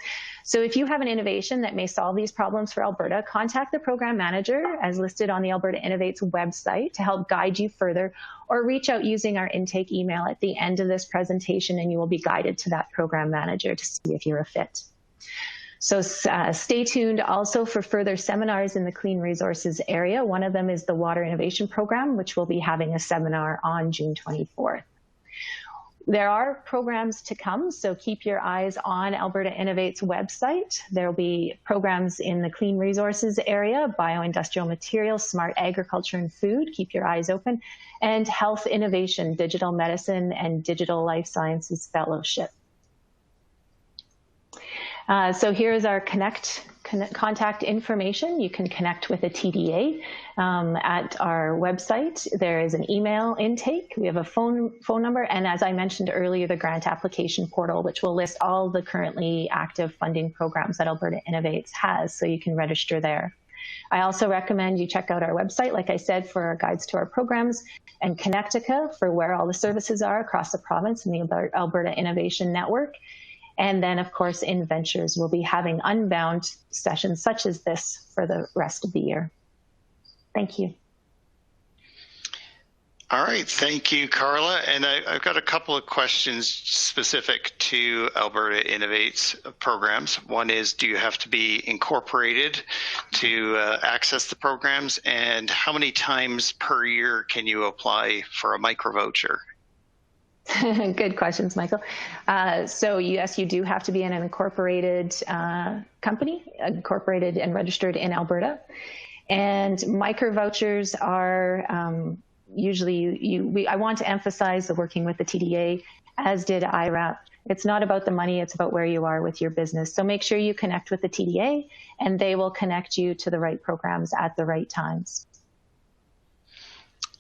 So if you have an innovation that may solve these problems for Alberta, contact the program manager as listed on the Alberta Innovates website to help guide you further, or reach out using our intake email at the end of this presentation and you will be guided to that program manager to see if you're a fit. So stay tuned also for further seminars in the clean resources area. One of them is the Water Innovation Program, which will be having a seminar on June 24th. There are programs to come, so keep your eyes on Alberta Innovates website. There will be programs in the clean resources area, bioindustrial materials, smart agriculture and food, keep your eyes open, and health innovation, digital medicine, and digital life sciences fellowship. So here's our contact information. You can connect with a TDA at our website. There is an email intake. We have a phone number, and as I mentioned earlier, the grant application portal, which will list all the currently active funding programs that Alberta Innovates has, so you can register there. I also recommend you check out our website, like I said, for our guides to our programs, and Connectica for where all the services are across the province and the Alberta Innovation Network. And then, of course, Inventures will be having Unbound sessions such as this for the rest of the year. Thank you. All right, thank you, Carla. And I've got a couple of questions specific to Alberta Innovates programs. One is, do you have to be incorporated to access the programs? And how many times per year can you apply for a microvoucher? Good questions, Michael. So yes, you do have to be in an incorporated company, incorporated and registered in Alberta. And microvouchers are usually, I want to emphasize the working with the TDA, as did IRAP. It's not about the money, it's about where you are with your business. So make sure you connect with the TDA and they will connect you to the right programs at the right times.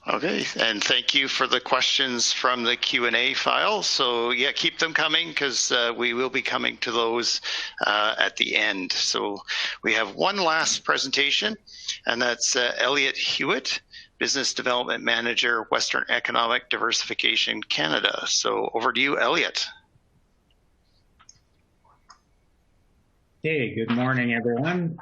Okay, and thank you for the questions from the Q&A file. So yeah, keep them coming because we will be coming to those at the end. So we have one last presentation, and that's Elliott Hewitt, Business Development Manager, Western Economic Diversification Canada. So over to you, Elliott. Hey, good morning, everyone.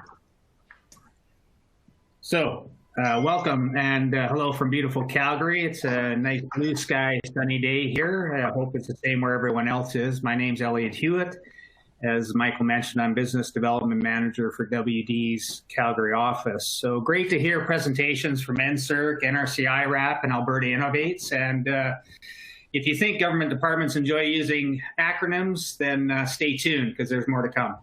So welcome and hello from beautiful Calgary. It's a nice blue sky, sunny day here. I hope it's the same where everyone else is. My name's Elliott Hewitt. As Michael mentioned, I'm Business Development Manager for WD's Calgary office. So great to hear presentations from NSERC, NRC IRAP, and Alberta Innovates. And if you think government departments enjoy using acronyms, then stay tuned because there's more to come.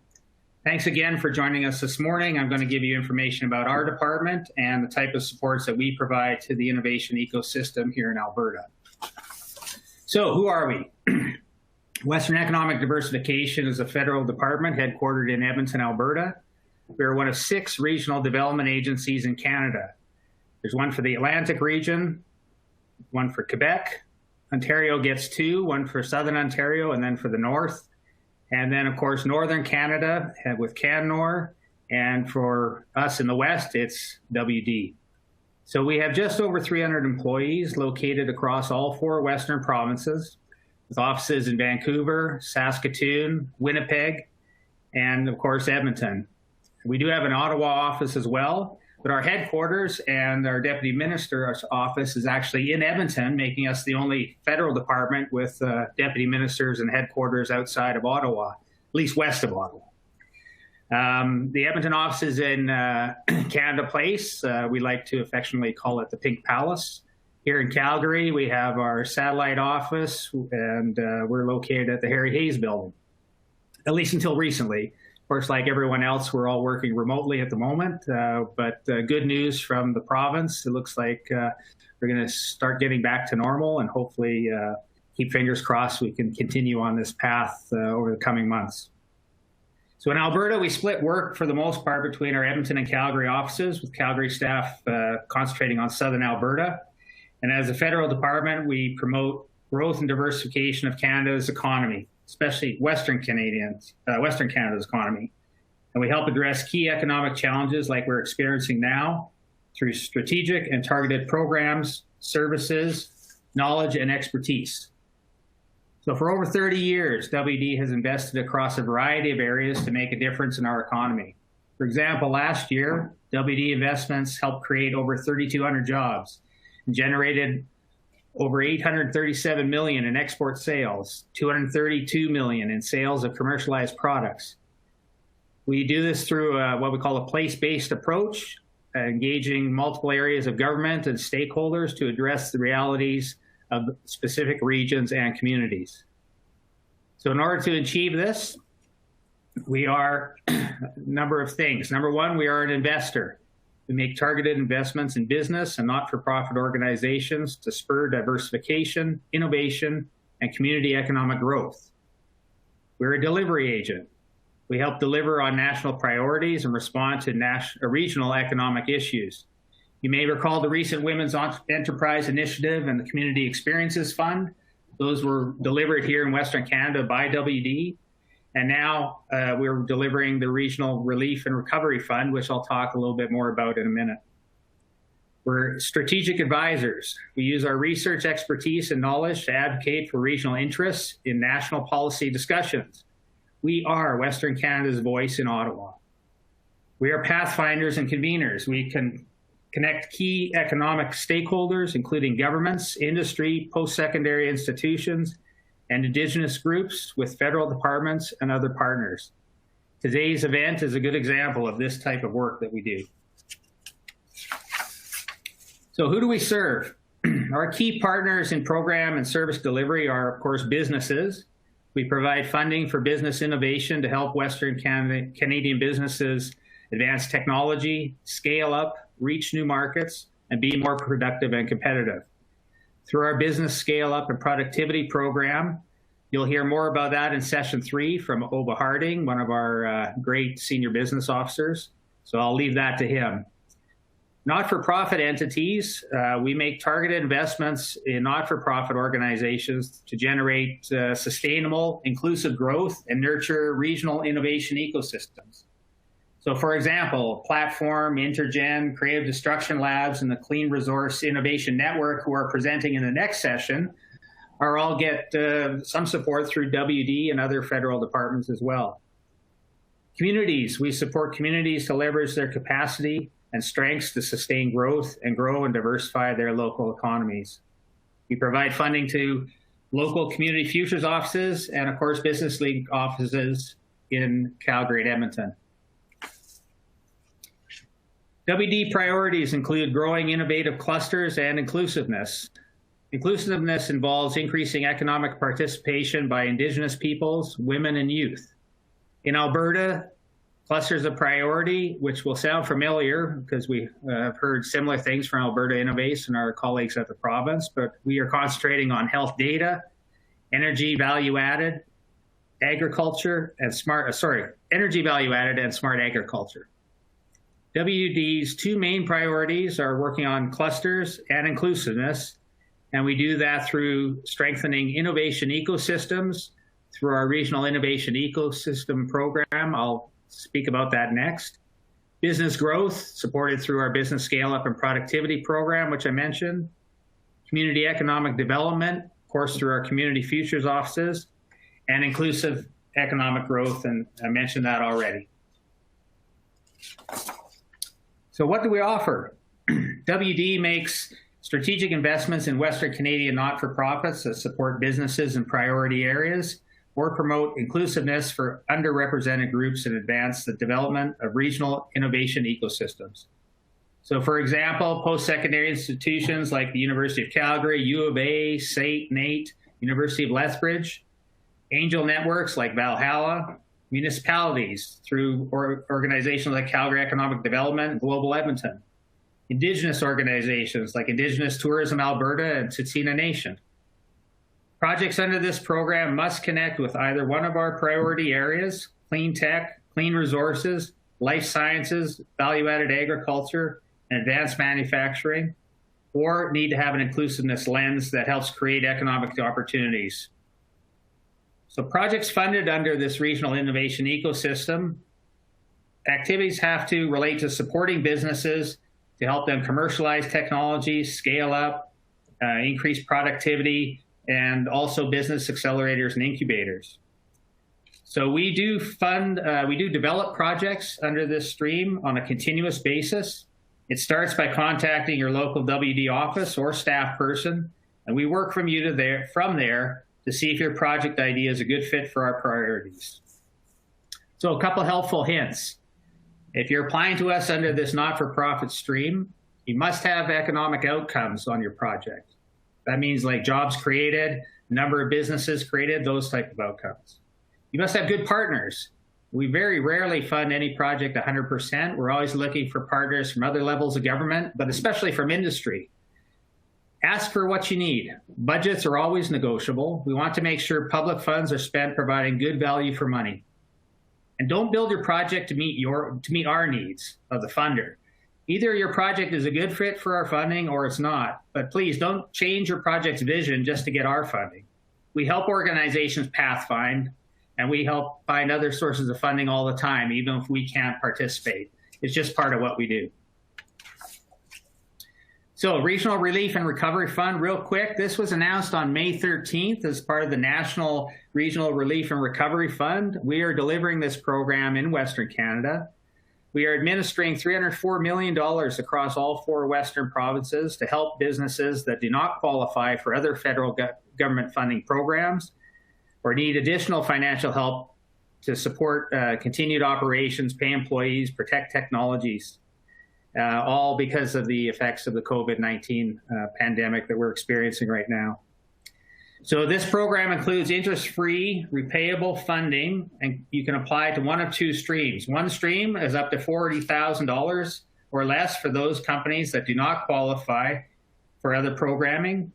Thanks again for joining us this morning. I'm going to give you information about our department and the type of supports that we provide to the innovation ecosystem here in Alberta. So who are we? Western Economic Diversification is a federal department headquartered in Edmonton, Alberta. We are one of 6 regional development agencies in Canada. There's one for the Atlantic region, one for Quebec. Ontario gets 2, one for Southern Ontario and then for the North. And then, of course, Northern Canada with CanNor. And for us in the West, it's WD. So we have just over 300 employees located across all 4 Western provinces, with offices in Vancouver, Saskatoon, Winnipeg, and of course, Edmonton. We do have an Ottawa office as well, but our headquarters and our Deputy Minister's office is actually in Edmonton, making us the only federal department with deputy ministers and headquarters outside of Ottawa, at least west of Ottawa. The Edmonton office is in Canada Place. We like to affectionately call it the Pink Palace. Here in Calgary, we have our satellite office, and we're located at the Harry Hayes building, at least until recently. Of course, like everyone else, we're all working remotely at the moment, but good news from the province. It looks like we're going to start getting back to normal, and hopefully keep fingers crossed we can continue on this path over the coming months. So in Alberta, we split work for the most part between our Edmonton and Calgary offices, with Calgary staff concentrating on Southern Alberta. And as a federal department, we promote growth and diversification of Canada's economy, especially Western Canada's economy. And we help address key economic challenges like we're experiencing now through strategic and targeted programs, services, knowledge, and expertise. So for over 30 years, WD has invested across a variety of areas to make a difference in our economy. For example, last year, WD investments helped create over 3,200 jobs, generated over $837 million in export sales, $232 million in sales of commercialized products. We do this through what we call a place-based approach, engaging multiple areas of government and stakeholders to address the realities of specific regions and communities. So in order to achieve this, we are a number of things. Number one, we are an investor. We make targeted investments in business and not-for-profit organizations to spur diversification, innovation, and community economic growth. We're a delivery agent. We help deliver on national priorities and respond to regional economic issues. You may recall the recent Women's Enterprise Initiative and the Community Experiences Fund. Those were delivered here in Western Canada by WD. And now we're delivering the Regional Relief and Recovery Fund, which I'll talk a little bit more about in a minute. We're strategic advisors. We use our research expertise and knowledge to advocate for regional interests in national policy discussions. We are Western Canada's voice in Ottawa. We are pathfinders and conveners. We can connect key economic stakeholders, including governments, industry, post-secondary institutions, and Indigenous groups with federal departments and other partners. Today's event is a good example of this type of work that we do. So who do we serve? Our key partners in program and service delivery are, of course, businesses. We provide funding for business innovation to help Western Canadian businesses advance technology, scale up, reach new markets, and be more productive and competitive. Through our Business Scale Up and Productivity Program, you'll hear more about that in session 3 from Oba Harding, one of our great senior business officers. So I'll leave that to him. Not-for-profit entities, we make targeted investments in not-for-profit organizations to generate sustainable, inclusive growth and nurture regional innovation ecosystems. So for example, Platform, Intergen, Creative Destruction Labs, and the Clean Resource Innovation Network, who are presenting in the next session, are all get some support through WD and other federal departments as well. Communities, we support communities to leverage their capacity and strengths to sustain growth and grow and diversify their local economies. We provide funding to local community futures offices and, of course, business league offices in Calgary and Edmonton. WD priorities include growing innovative clusters and inclusiveness. Inclusiveness involves increasing economic participation by Indigenous peoples, women, and youth. In Alberta, clusters of priority, which will sound familiar because we have heard similar things from Alberta Innovates and our colleagues at the province, but we are concentrating on health data, energy value added, agriculture, and energy value added and smart agriculture. WD's 2 main priorities are working on clusters and inclusiveness, and we do that through strengthening innovation ecosystems through our Regional Innovation Ecosystem Program. I'll speak about that next. Business growth, supported through our Business Scale Up and Productivity Program, which I mentioned. Community economic development, of course, through our community futures offices. And inclusive economic growth, and I mentioned that already. So what do we offer? WD makes strategic investments in Western Canadian not-for-profits that support businesses in priority areas or promote inclusiveness for underrepresented groups and advance the development of regional innovation ecosystems. So for example, post-secondary institutions like the University of Calgary, U of A, SAIT, NAIT, University of Lethbridge, angel networks like Valhalla, municipalities through organizations like Calgary Economic Development and Global Edmonton, Indigenous organizations like Indigenous Tourism Alberta and Tsuut'ina Nation. Projects under this program must connect with either one of our priority areas, clean tech, clean resources, life sciences, value-added agriculture, and advanced manufacturing, or need to have an inclusiveness lens that helps create economic opportunities. So projects funded under this regional innovation ecosystem, activities have to relate to supporting businesses to help them commercialize technology, scale up, increase productivity, and also business accelerators and incubators. So we do develop projects under this stream on a continuous basis. It starts by contacting your local WD office or staff person, and we work from there to see if your project idea is a good fit for our priorities. So a couple helpful hints. If you're applying to us under this not-for-profit stream, you must have economic outcomes on your project. That means like jobs created, number of businesses created, those type of outcomes. You must have good partners. We very rarely fund any project 100%. We're always looking for partners from other levels of government, but especially from industry. Ask for what you need. Budgets are always negotiable. We want to make sure public funds are spent providing good value for money. And don't build your project to meet our needs of the funder. Either your project is a good fit for our funding or it's not, but please don't change your project's vision just to get our funding. We help organizations pathfind, And we help find other sources of funding all the time, even if we can't participate. It's just part of what we do. So Regional Relief and Recovery Fund, real quick, this was announced on May 13th as part of the National Regional Relief and Recovery Fund. We are delivering this program in Western Canada. We are administering $304 million across all 4 Western provinces to help businesses that do not qualify for other federal government funding programs or need additional financial help to support continued operations, pay employees, protect technologies, all because of the effects of the COVID-19 pandemic that we're experiencing right now. So this program includes interest-free, repayable funding, and you can apply to one of 2 streams. One stream is up to $40,000 or less for those companies that do not qualify for other programming.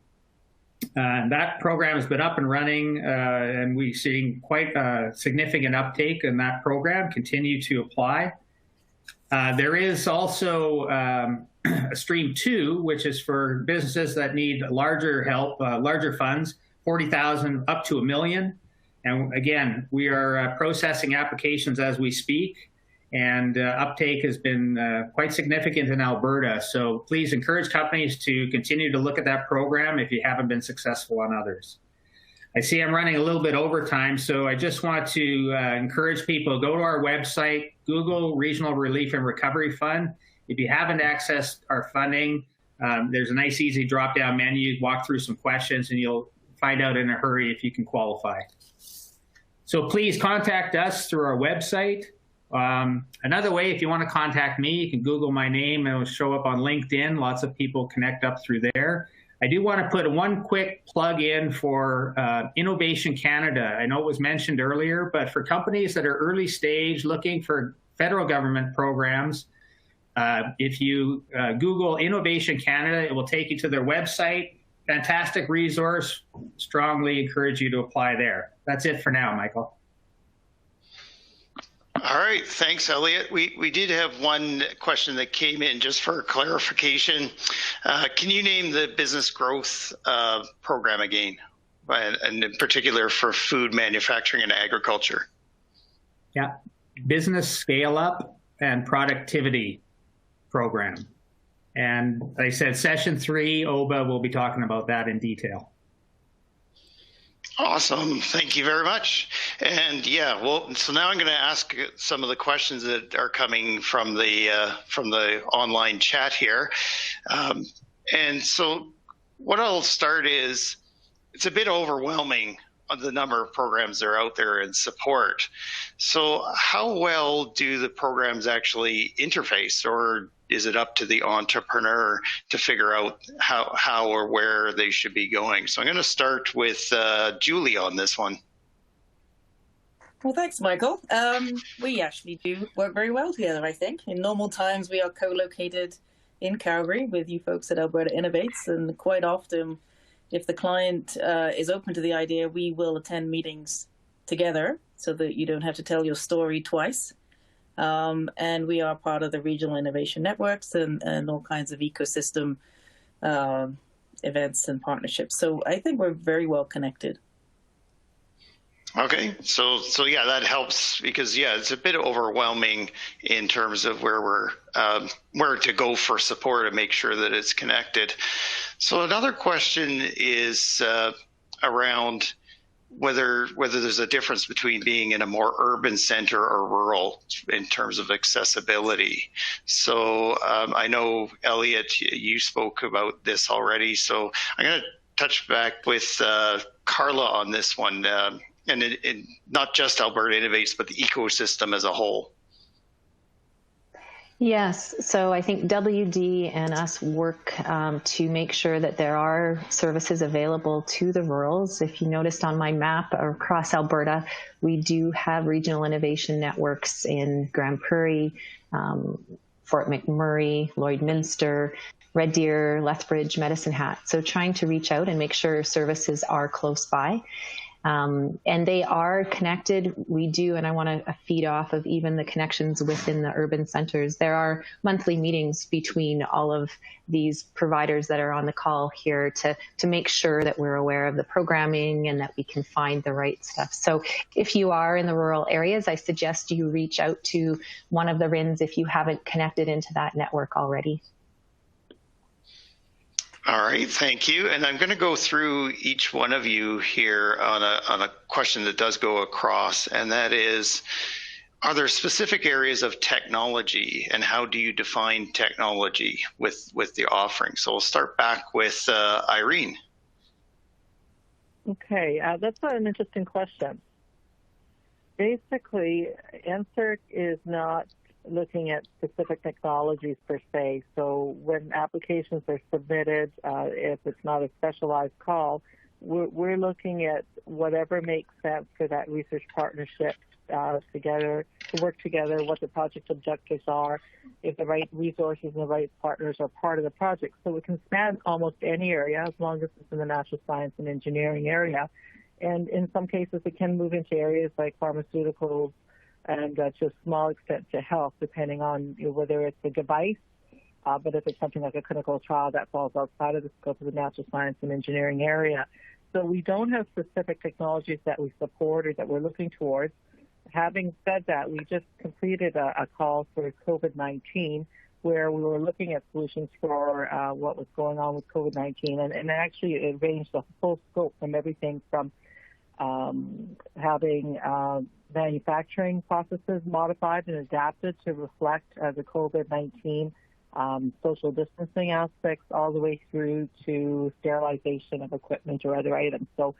That program has been up and running, and we're seeing quite a significant uptake in that program. Continue to apply. There is also a stream 2, which is for businesses that need larger help, larger funds, $40,000 up to $1 million. And again, we are processing applications as we speak, and uptake has been quite significant in Alberta. So please encourage companies to continue to look at that program if you haven't been successful on others. I see I'm running a little bit over time, so I just want to encourage people, go to our website, Google Regional Relief and Recovery Fund. If you haven't accessed our funding, there's a nice, easy drop-down menu. Walk through some questions, and you'll find out in a hurry if you can qualify. So please contact us through our website. Another way, if you want to contact me, you can Google my name, and it'll show up on LinkedIn. Lots of people connect up through there. I do want to put one quick plug in for Innovation Canada. I know it was mentioned earlier, but for companies that are early stage looking for federal government programs, if you Google Innovation Canada, it will take you to their website. Fantastic resource. Strongly encourage you to apply there. That's it for now, Michael. All right, thanks, Elliott. We did have one question that came in just for clarification. Can you name the business growth program again, and in particular for food manufacturing and agriculture? Yeah, business scale up and productivity program. And like I said, session 3, OBA will be talking about that in detail. Awesome. Thank you very much. And yeah, well, so now I'm going to ask some of the questions that are coming from the online chat here. And so what I'll start is, it's a bit overwhelming on the number of programs that are out there in support. So how well do the programs actually interface, or is it up to the entrepreneur to figure out how or where they should be going? So I'm going to start with Julie on this one. Well, thanks, Michael. We actually do work very well together, I think. In normal times, we are co-located in Calgary with you folks at Alberta Innovates, and quite often, if the client is open to the idea, we will attend meetings together so that you don't have to tell your story twice. And we are part of the regional innovation networks and all kinds of ecosystem events and partnerships. So I think we're very well connected. Okay, so yeah, that helps, because yeah, it's a bit overwhelming in terms of where to go for support and make sure that it's connected. So another question is around whether there's a difference between being in a more urban center or rural in terms of accessibility. So I know, Elliott, you spoke about this already, so I'm going to touch back with Carla on this one. And not just Alberta Innovates, but the ecosystem as a whole. Yes, so I think WD and us work to make sure that there are services available to the rurals. If you noticed on my map across Alberta, we do have regional innovation networks in Grand Prairie, Fort McMurray, Lloydminster, Red Deer, Lethbridge, Medicine Hat. So trying to reach out and make sure services are close by. And they are connected. We do, and I want to feed off of even the connections within the urban centers. There are monthly meetings between all of these providers that are on the call here to make sure that we're aware of the programming and that we can find the right stuff. So if you are in the rural areas, I suggest you reach out to one of the RINs if you haven't connected into that network already. All right, thank you. And I'm going to go through each one of you here on a question that does go across, and that is, are there specific areas of technology, and how do you define technology with the offering? So we'll start back with Irene. Okay, that's an interesting question. Basically, NSERC is not looking at specific technologies per se. So when applications are submitted, if it's not a specialized call, we're looking at whatever makes sense for that research partnership together, to work together, what the project objectives are, if the right resources and the right partners are part of the project. So it can span almost any area as long as it's in the natural science and engineering area. And in some cases, it can move into areas like pharmaceuticals, and to a small extent to health, depending on whether it's a device, but if it's something like a clinical trial, that falls outside of the scope of the natural science and engineering area. So we don't have specific technologies that we support or that we're looking towards. Having said that, we just completed a call for COVID-19 where we were looking at solutions for what was going on with COVID-19, and actually it ranged the full scope from everything from having manufacturing processes modified and adapted to reflect the COVID-19 social distancing aspects, all the way through to sterilization of equipment or other items. So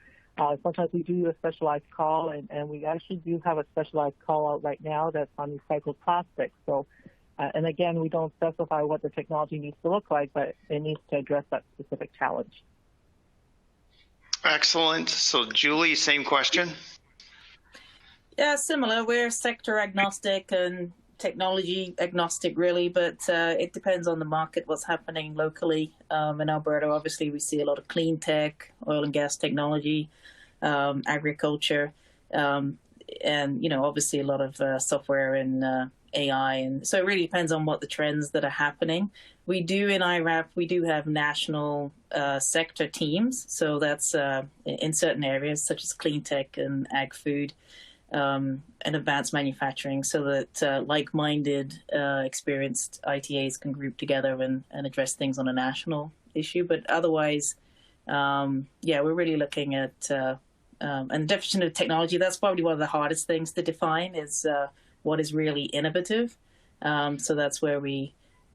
sometimes we do a specialized call, and we actually do have a specialized call out right now that's on recycled plastics. So, and again, we don't specify what the technology needs to look like, but it needs to address that specific challenge. Excellent. So Julie, same question. Yeah, similar. We're sector agnostic and technology agnostic, really, but it depends on the market, what's happening locally. In Alberta, obviously, we see a lot of clean tech, oil and gas technology, agriculture, and, obviously a lot of software and AI. And so it really depends on what the trends that are happening. We do in IRAP, we do have national sector teams. So that's in certain areas, such as clean tech and ag food. And advanced manufacturing, so that like-minded, experienced ITAs can group together and address things on a national issue. But otherwise, we're really looking at and definition of technology. That's probably one of the hardest things to define is what is really innovative. So that's where we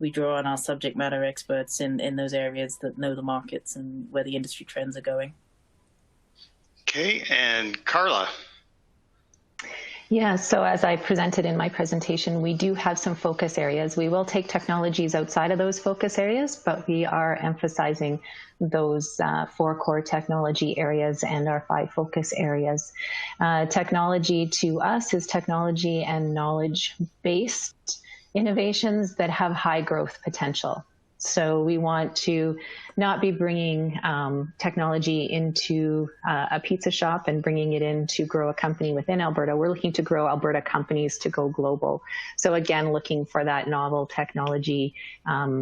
draw on our subject matter experts in those areas that know the markets and where the industry trends are going. Okay, and Carla. Yeah, so as I presented in my presentation, we do have some focus areas. We will take technologies outside of those focus areas, but we are emphasizing those 4 core technology areas and our 5 focus areas. Technology to us is technology and knowledge-based innovations that have high growth potential. So we want to not be bringing technology into a pizza shop and bringing it in to grow a company within Alberta. We're looking to grow Alberta companies to go global. So again, looking for that novel technology,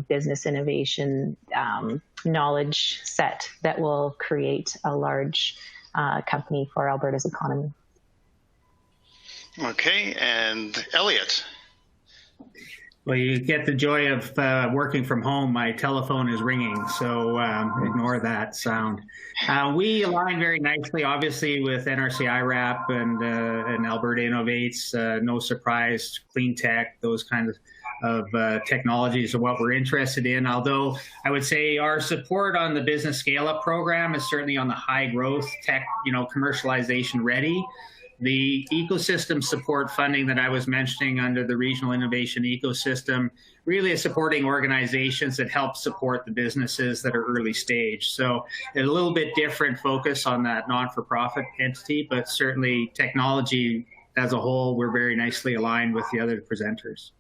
business innovation, knowledge set that will create a large company for Alberta's economy. Okay, and Elliott. Well, you get the joy of working from home. My telephone is ringing, so ignore that sound. We align very nicely, obviously, with NRC IRAP and Alberta Innovates. No surprise, clean tech, those kinds of technologies are what we're interested in. Although I would say our support on the business scale-up program is certainly on the high growth tech, commercialization ready. The ecosystem support funding that I was mentioning under the regional innovation ecosystem really is supporting organizations that help support the businesses that are early stage. So a little bit different focus on that non-for-profit entity, but certainly technology as a whole, we're very nicely aligned with the other presenters.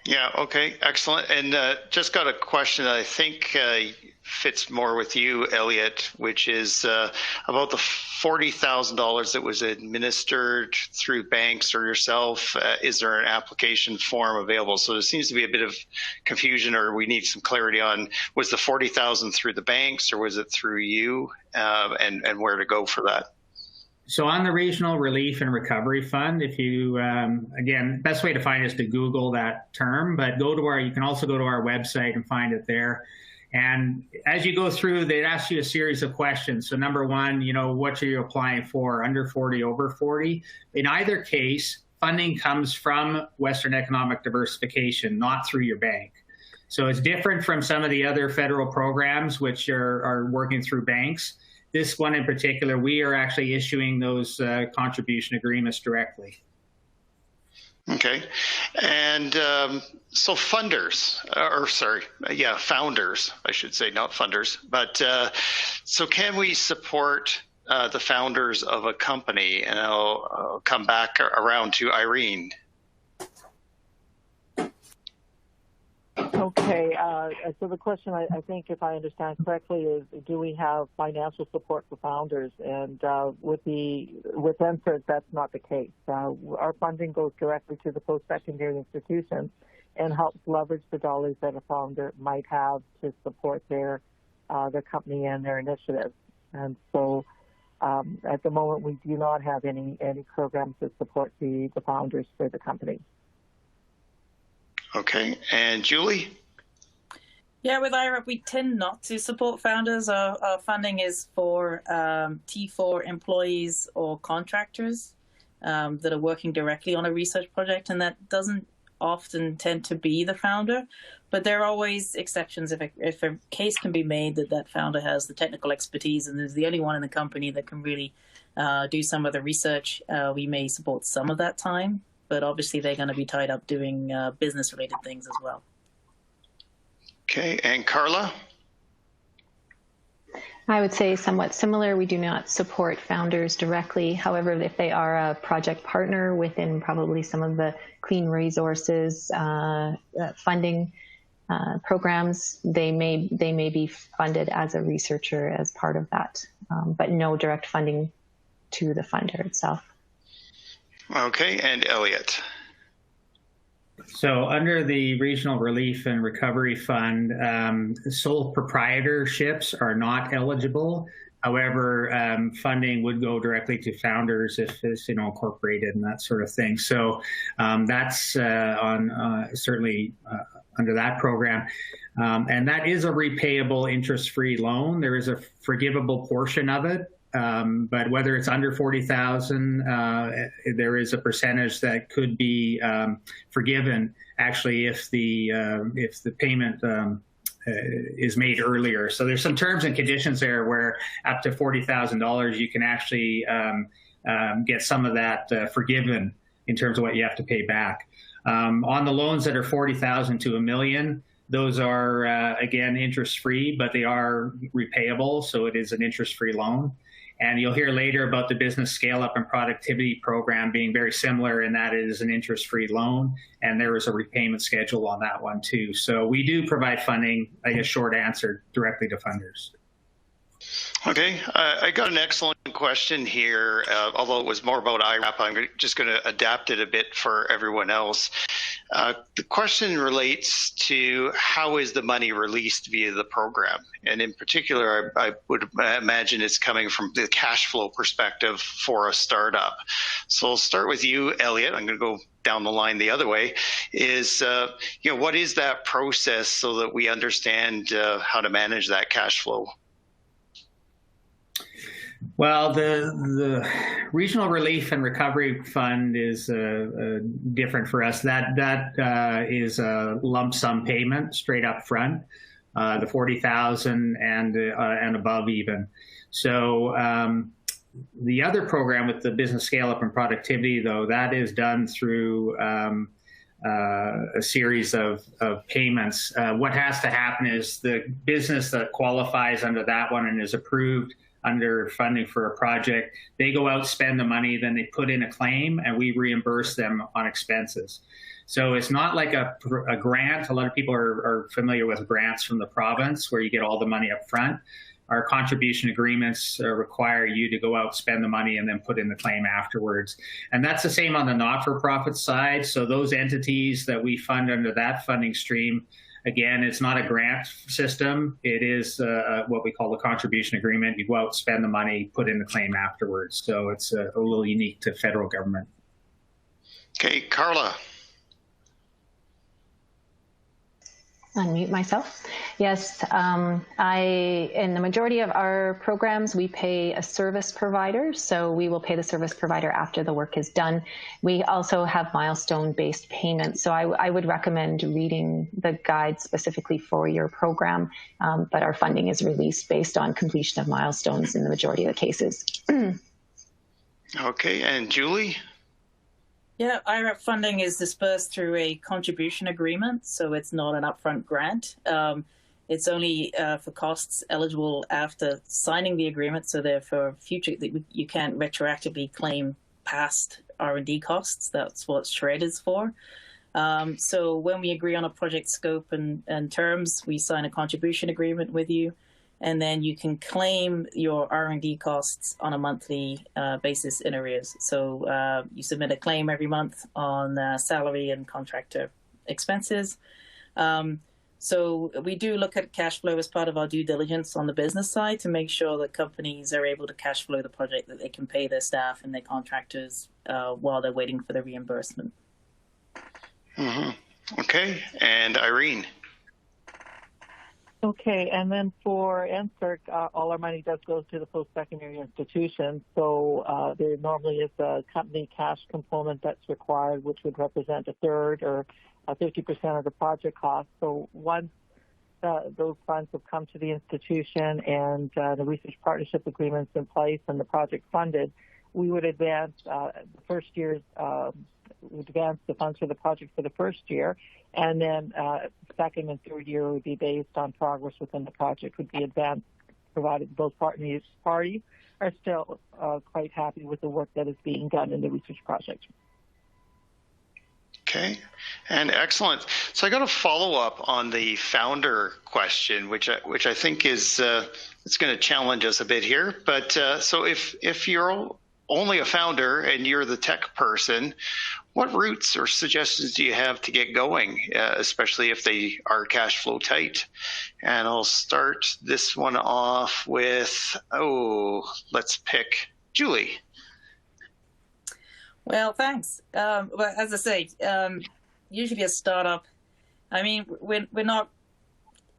Yeah, okay, excellent. And just got a question that I think fits more with you, Elliott, which is about the $40,000 that was administered through banks or yourself. Is there an application form available? So there seems to be a bit of confusion, or we need some clarity on, was the $40,000 through the banks or was it through you, and where to go for that? So on the Regional Relief and Recovery Fund, if you, again, best way to find is to Google that term, but you can also go to our website and find it there. And as you go through, they ask you a series of questions. So number one, what are you applying for, under 40, over 40? In either case, funding comes from Western Economic Diversification, not through your bank. So it's different from some of the other federal programs, which are working through banks. This one in particular, we are actually issuing those contribution agreements directly. Okay. And so founders, I should say, not funders. But so can we support the founders of a company? And I'll come back around to Irene. Okay, so the question, I think, if I understand correctly, is do we have financial support for founders? And with Inventures, that's not the case. Our funding goes directly to the post-secondary institutions and helps leverage the dollars that a founder might have to support their company and their initiatives. And so at the moment, we do not have any programs that support the founders for the company. Okay, and Julie? Yeah, with IRAP, we tend not to support founders. Our funding is for T4 employees or contractors that are working directly on a research project, and that doesn't often tend to be the founder. But there are always exceptions if a case can be made that founder has the technical expertise and is the only one in the company that can really do some of the research. We may support some of that time, but obviously they're going to be tied up doing business-related things as well. Okay, and Carla? I would say somewhat similar. We do not support founders directly. However, if they are a project partner within probably some of the clean resources funding programs, they may be funded as a researcher as part of that, but no direct funding to the funder itself. Okay, and Elliott. So under the Regional Relief and Recovery Fund, sole proprietorships are not eligible. However, funding would go directly to founders if it's incorporated and that sort of thing. So that's certainly under that program. And that is a repayable interest-free loan. There is a forgivable portion of it. But whether it's under 40,000, there is a percentage that could be forgiven. Actually, if the payment is made earlier, so there's some terms and conditions there where up to $40,000 you can actually get some of that forgiven in terms of what you have to pay back. On the loans that are 40,000 to $1 million. Those are, again, interest-free, but they are repayable, so it is an interest-free loan. And you'll hear later about the Business Scale-Up and Productivity Program being very similar in that it is an interest-free loan, and there is a repayment schedule on that one too. So we do provide funding, I guess, short answer, directly to funders. Okay, I got an excellent question here, although it was more about IRAP. I'm just going to adapt it a bit for everyone else. The question relates to how is the money released via the program? And in particular, I would imagine it's coming from the cash flow perspective for a startup. So I'll start with you, Elliott. I'm going to go down the line the other way. Is, what is that process so that we understand how to manage that cash flow? Well, the Regional Relief and Recovery Fund is different for us. That is a lump sum payment straight up front, the 40,000 and above even. So the other program with the Business Scale-Up and Productivity, though, that is done through a series of payments. What has to happen is the business that qualifies under that one and is approved under funding for a project. They go out, spend the money, then they put in a claim, and we reimburse them on expenses. So it's not like a grant. A lot of people are familiar with grants from the province where you get all the money up front. Our contribution agreements require you to go out, spend the money, and then put in the claim afterwards. And that's the same on the not-for-profit side. So those entities that we fund under that funding stream, again, it's not a grant system. It is what we call a contribution agreement. You go out, spend the money, put in the claim afterwards. So it's a little unique to federal government. Okay, Carla. Unmute myself. Yes, in the majority of our programs, we pay a service provider. So we will pay the service provider after the work is done. We also have milestone-based payments. So I would recommend reading the guide specifically for your program, but our funding is released based on completion of milestones in the majority of the cases. Okay, and Julie? Yeah, IRAP funding is dispersed through a contribution agreement, so it's not an upfront grant. It's only for costs eligible after signing the agreement, so therefore future you can't retroactively claim past R&D costs. That's what SHRED is for. So when we agree on a project scope and terms, we sign a contribution agreement with you, and then you can claim your R&D costs on a monthly basis in arrears. So you submit a claim every month on salary and contractor expenses. So we do look at cash flow as part of our due diligence on the business side to make sure that companies are able to cash flow the project, that they can pay their staff and their contractors while they're waiting for the reimbursement. Mm-hmm. Okay, and Irene. Okay, and then for NSERC, all our money does go to the post-secondary institutions. So there normally is a company cash component that's required, which would represent a third or 50% of the project cost. So once those funds have come to the institution and the research partnership agreements in place and the project funded, we would advance the first year's would advance the funds for the project for the first year, and then second and third year would be based on progress within the project would be advanced, provided both parties are still quite happy with the work that is being done in the research project. Okay, and excellent. So I got a follow up on the founder question, which I think is it's going to challenge us a bit here. But so if you're only a founder and you're the tech person, what routes or suggestions do you have to get going, especially if they are cash flow tight? And I'll start this one off with, let's pick Julie. Well, thanks. Well, as I say, usually a startup, I mean, we're not,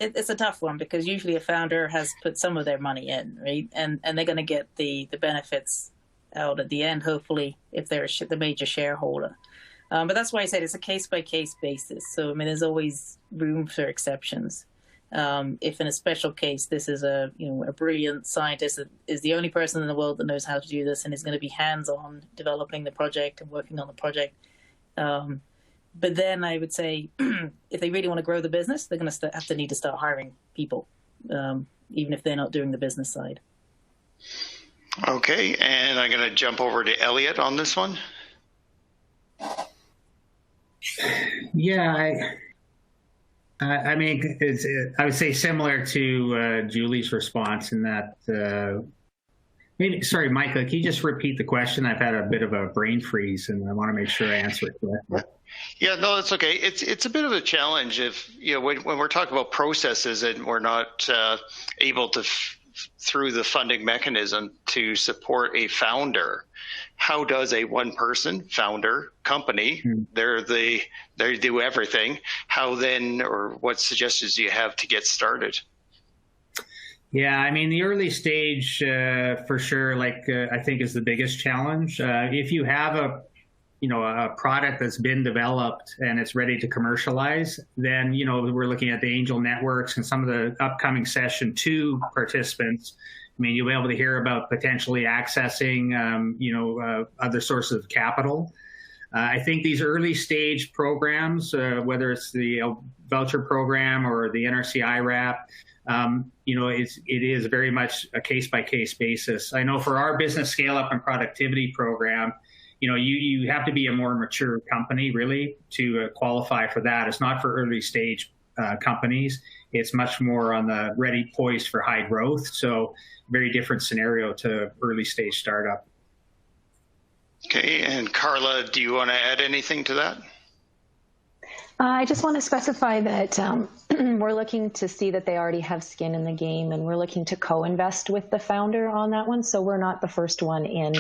it's a tough one because usually a founder has put some of their money in, right? And they're going to get the benefits out at the end, hopefully, if they're the major shareholder. But that's why I said it's a case-by-case basis. So, I mean, there's always room for exceptions. If in a special case, this is a brilliant scientist that is the only person in the world that knows how to do this and is going to be hands-on developing the project and working on the project. But then I would say if they really want to grow the business, they're going to need to start hiring people, even if they're not doing the business side. Okay, and I'm going to jump over to Elliott on this one. Yeah, I mean, I would say similar to Julie's response in that. Sorry, Michael, can you just repeat the question? I've had a bit of a brain freeze, and I want to make sure I answer it correctly. Yeah, no, that's okay. It's a bit of a challenge if when we're talking about processes and we're not able to through the funding mechanism to support a founder. How does a one-person founder company, they do everything, how then, or what suggestions do you have to get started? Yeah, I mean, the early stage, for sure, I think is the biggest challenge. If you have a product that's been developed and it's ready to commercialize, then, we're looking at the angel networks and some of the upcoming session 2 participants. I mean, you'll be able to hear about potentially accessing, other sources of capital. I think these early stage programs, whether it's the voucher program or the NRC IRAP, it is very much a case-by-case basis. I know for our business scale-up and productivity program, you have to be a more mature company, really, to qualify for that. It's not for early stage companies. It's much more on the ready, poised for high growth. So very different scenario to early stage startup. Okay, and Carla, do you want to add anything to that? I just want to specify that we're looking to see that they already have skin in the game, and we're looking to co-invest with the founder on that one, so we're not the first one in.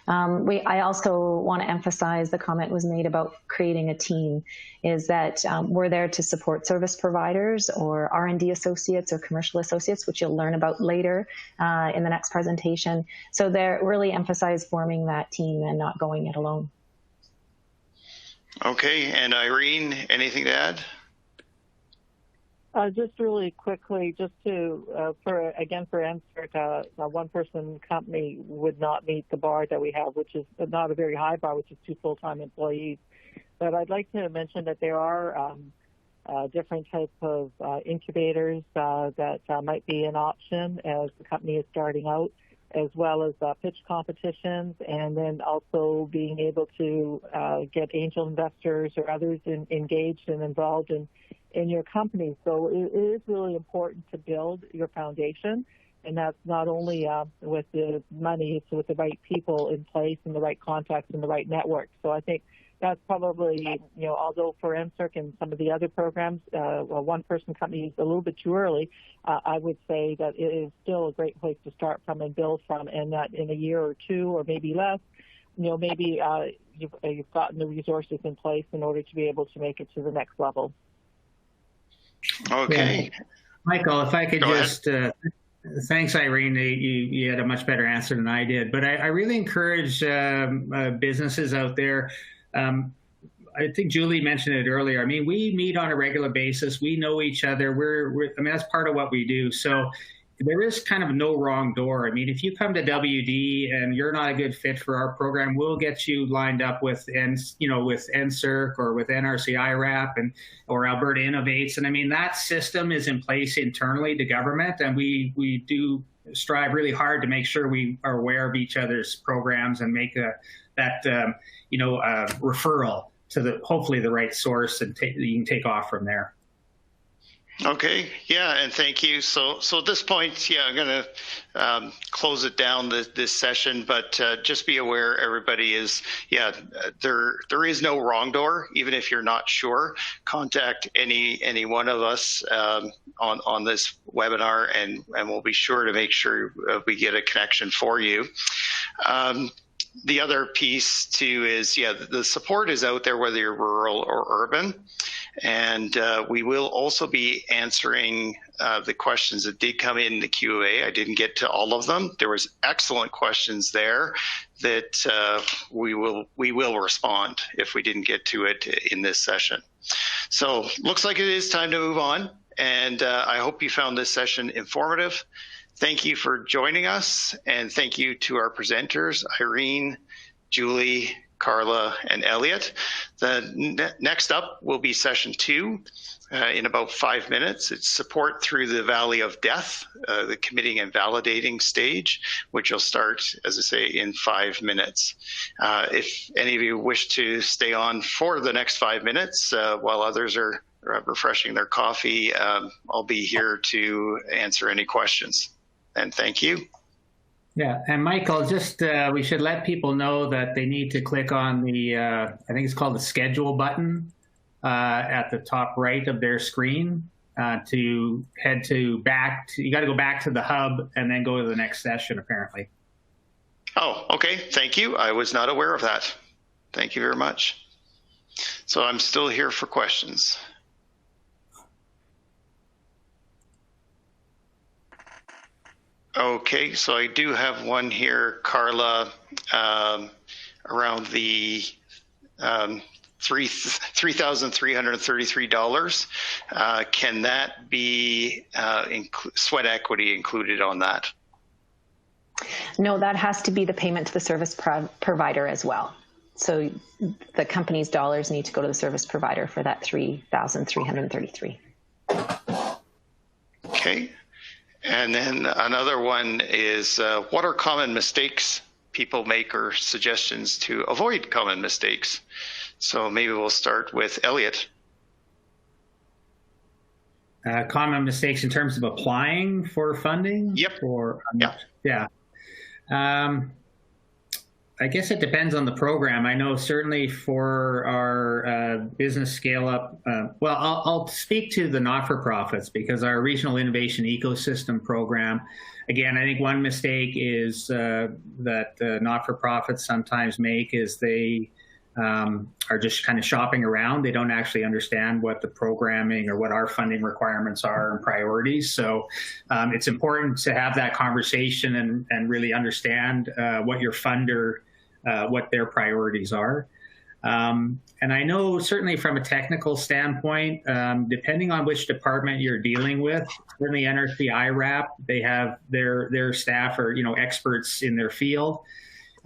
I also want to emphasize the comment was made about creating a team, is that we're there to support service providers or R&D associates or commercial associates, which you'll learn about later in the next presentation. So they're really emphasize forming that team and not going it alone. Okay, and Irene, anything to add? Just really quickly, just to, for NSERC, a one-person company would not meet the bar that we have, which is not a very high bar, which is 2 full-time employees. But I'd like to mention that there are different types of incubators that might be an option as the company is starting out, as well as pitch competitions, and then also being able to get angel investors or others engaged and involved in your company. So it is really important to build your foundation, and that's not only with the money, it's with the right people in place and the right contacts and the right network. So I think that's probably, although for NSERC and some of the other programs, a one-person company is a little bit too early, I would say that it is still a great place to start from and build from, and that in a year or two or maybe less, maybe you've gotten the resources in place in order to be able to make it to the next level. Okay. Yeah. Michael, if I could thanks, Irene. You had a much better answer than I did. But I really encourage businesses out there. I think Julie mentioned it earlier. I mean, we meet on a regular basis. We know each other. That's part of what we do. So there is kind of no wrong door. I mean, if you come to WD and you're not a good fit for our program, we'll get you lined up with NSERC or with NRC IRAP or Alberta Innovates. And I mean, that system is in place internally to government, and we do strive really hard to make sure we are aware of each other's programs and make that referral to hopefully the right source, and you can take off from there. Okay, yeah, and thank you. So at this point, I'm going to close it down this session, but just be aware, everybody there is no wrong door. Even if you're not sure, contact any one of us on this webinar, and we'll be sure to make sure we get a connection for you. The other piece too is, the support is out there, whether you're rural or urban. And we will also be answering the questions that did come in the QA. I didn't get to all of them. There was excellent questions there that we will respond if we didn't get to it in this session. So looks like it is time to move on. And I hope you found this session informative. Thank you for joining us, and thank you to our presenters, Irene, Julie, Carla, and Elliott. The next up will be session 2 in about 5 minutes. It's support through the valley of death, the committing and validating stage, which will start, as I say, in 5 minutes. If any of you wish to stay on for the next 5 minutes while others are refreshing their coffee, I'll be here to answer any questions. And thank you. Yeah, and Michael, just we should let people know that they need to click on the, I think it's called the schedule button at the top right of their screen to head to you got to go back to the hub and then go to the next session, apparently. Oh, okay. Thank you. I was not aware of that. Thank you very much. So I'm still here for questions. Okay, so I do have one here, Carla, around the $3,333. Can that be sweat equity included on that? No, that has to be the payment to the service provider as well. So the company's dollars need to go to the service provider for that 3,333. Okay. And then another one is what are common mistakes people make or suggestions to avoid common mistakes? So maybe we'll start with Elliott. Common mistakes in terms of applying for funding? Yep. Or, Yep. Yeah. I guess it depends on the program. I know certainly for our business scale up, well, I'll speak to the not-for-profits because our regional innovation ecosystem program, again, I think one mistake is that not-for-profits sometimes make is they are just kind of shopping around. They don't actually understand what the programming or what our funding requirements are and priorities. So it's important to have that conversation and really understand what your funder, what their priorities are. And I know certainly from a technical standpoint, depending on which department you're dealing with, certainly NRC IRAP, they have their staff are, experts in their field.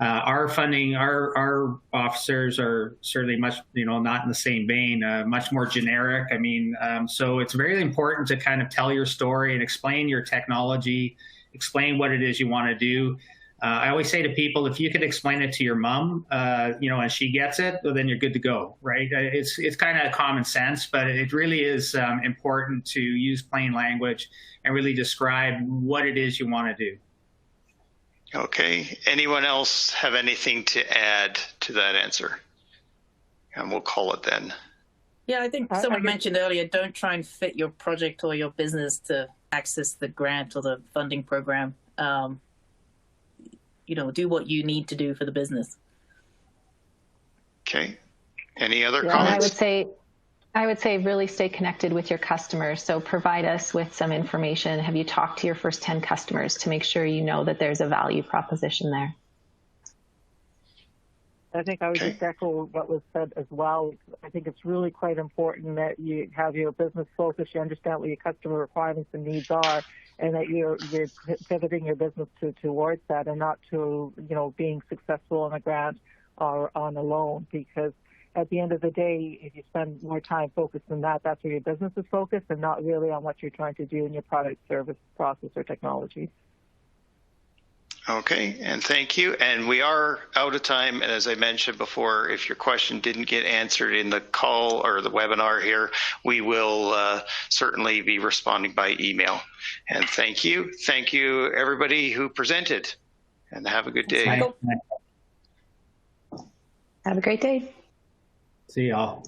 Our funding, our officers are certainly much, not in the same vein, much more generic. I mean, so it's very important to kind of tell your story and explain your technology, explain what it is you want to do. I always say to people, if you could explain it to your mom, and she gets it, well, then you're good to go, right? It's kind of common sense, but it really is important to use plain language and really describe what it is you want to do. Okay. Anyone else have anything to add to that answer? And we'll call it then. Yeah, I think someone mentioned earlier, don't try and fit your project or your business to access the grant or the funding program. Do what you need to do for the business. Okay. Any other comments? I would say really stay connected with your customers. So provide us with some information. Have you talked to your first 10 customers to make sure you know that there's a value proposition there? I think I would just echo what was said as well. I think it's really quite important that you have your business focus, you understand what your customer requirements and needs are, and that you're pivoting your business towards that and not to, being successful on a grant or on a loan, because at the end of the day, if you spend more time focused on that, that's where your business is focused and not really on what you're trying to do in your product, service, process, or technology. Okay, and thank you. And we are out of time. And as I mentioned before, if your question didn't get answered in the call or the webinar here, we will certainly be responding by email. And thank you. Thank you, everybody who presented. And have a good day. Have a great day. See y'all.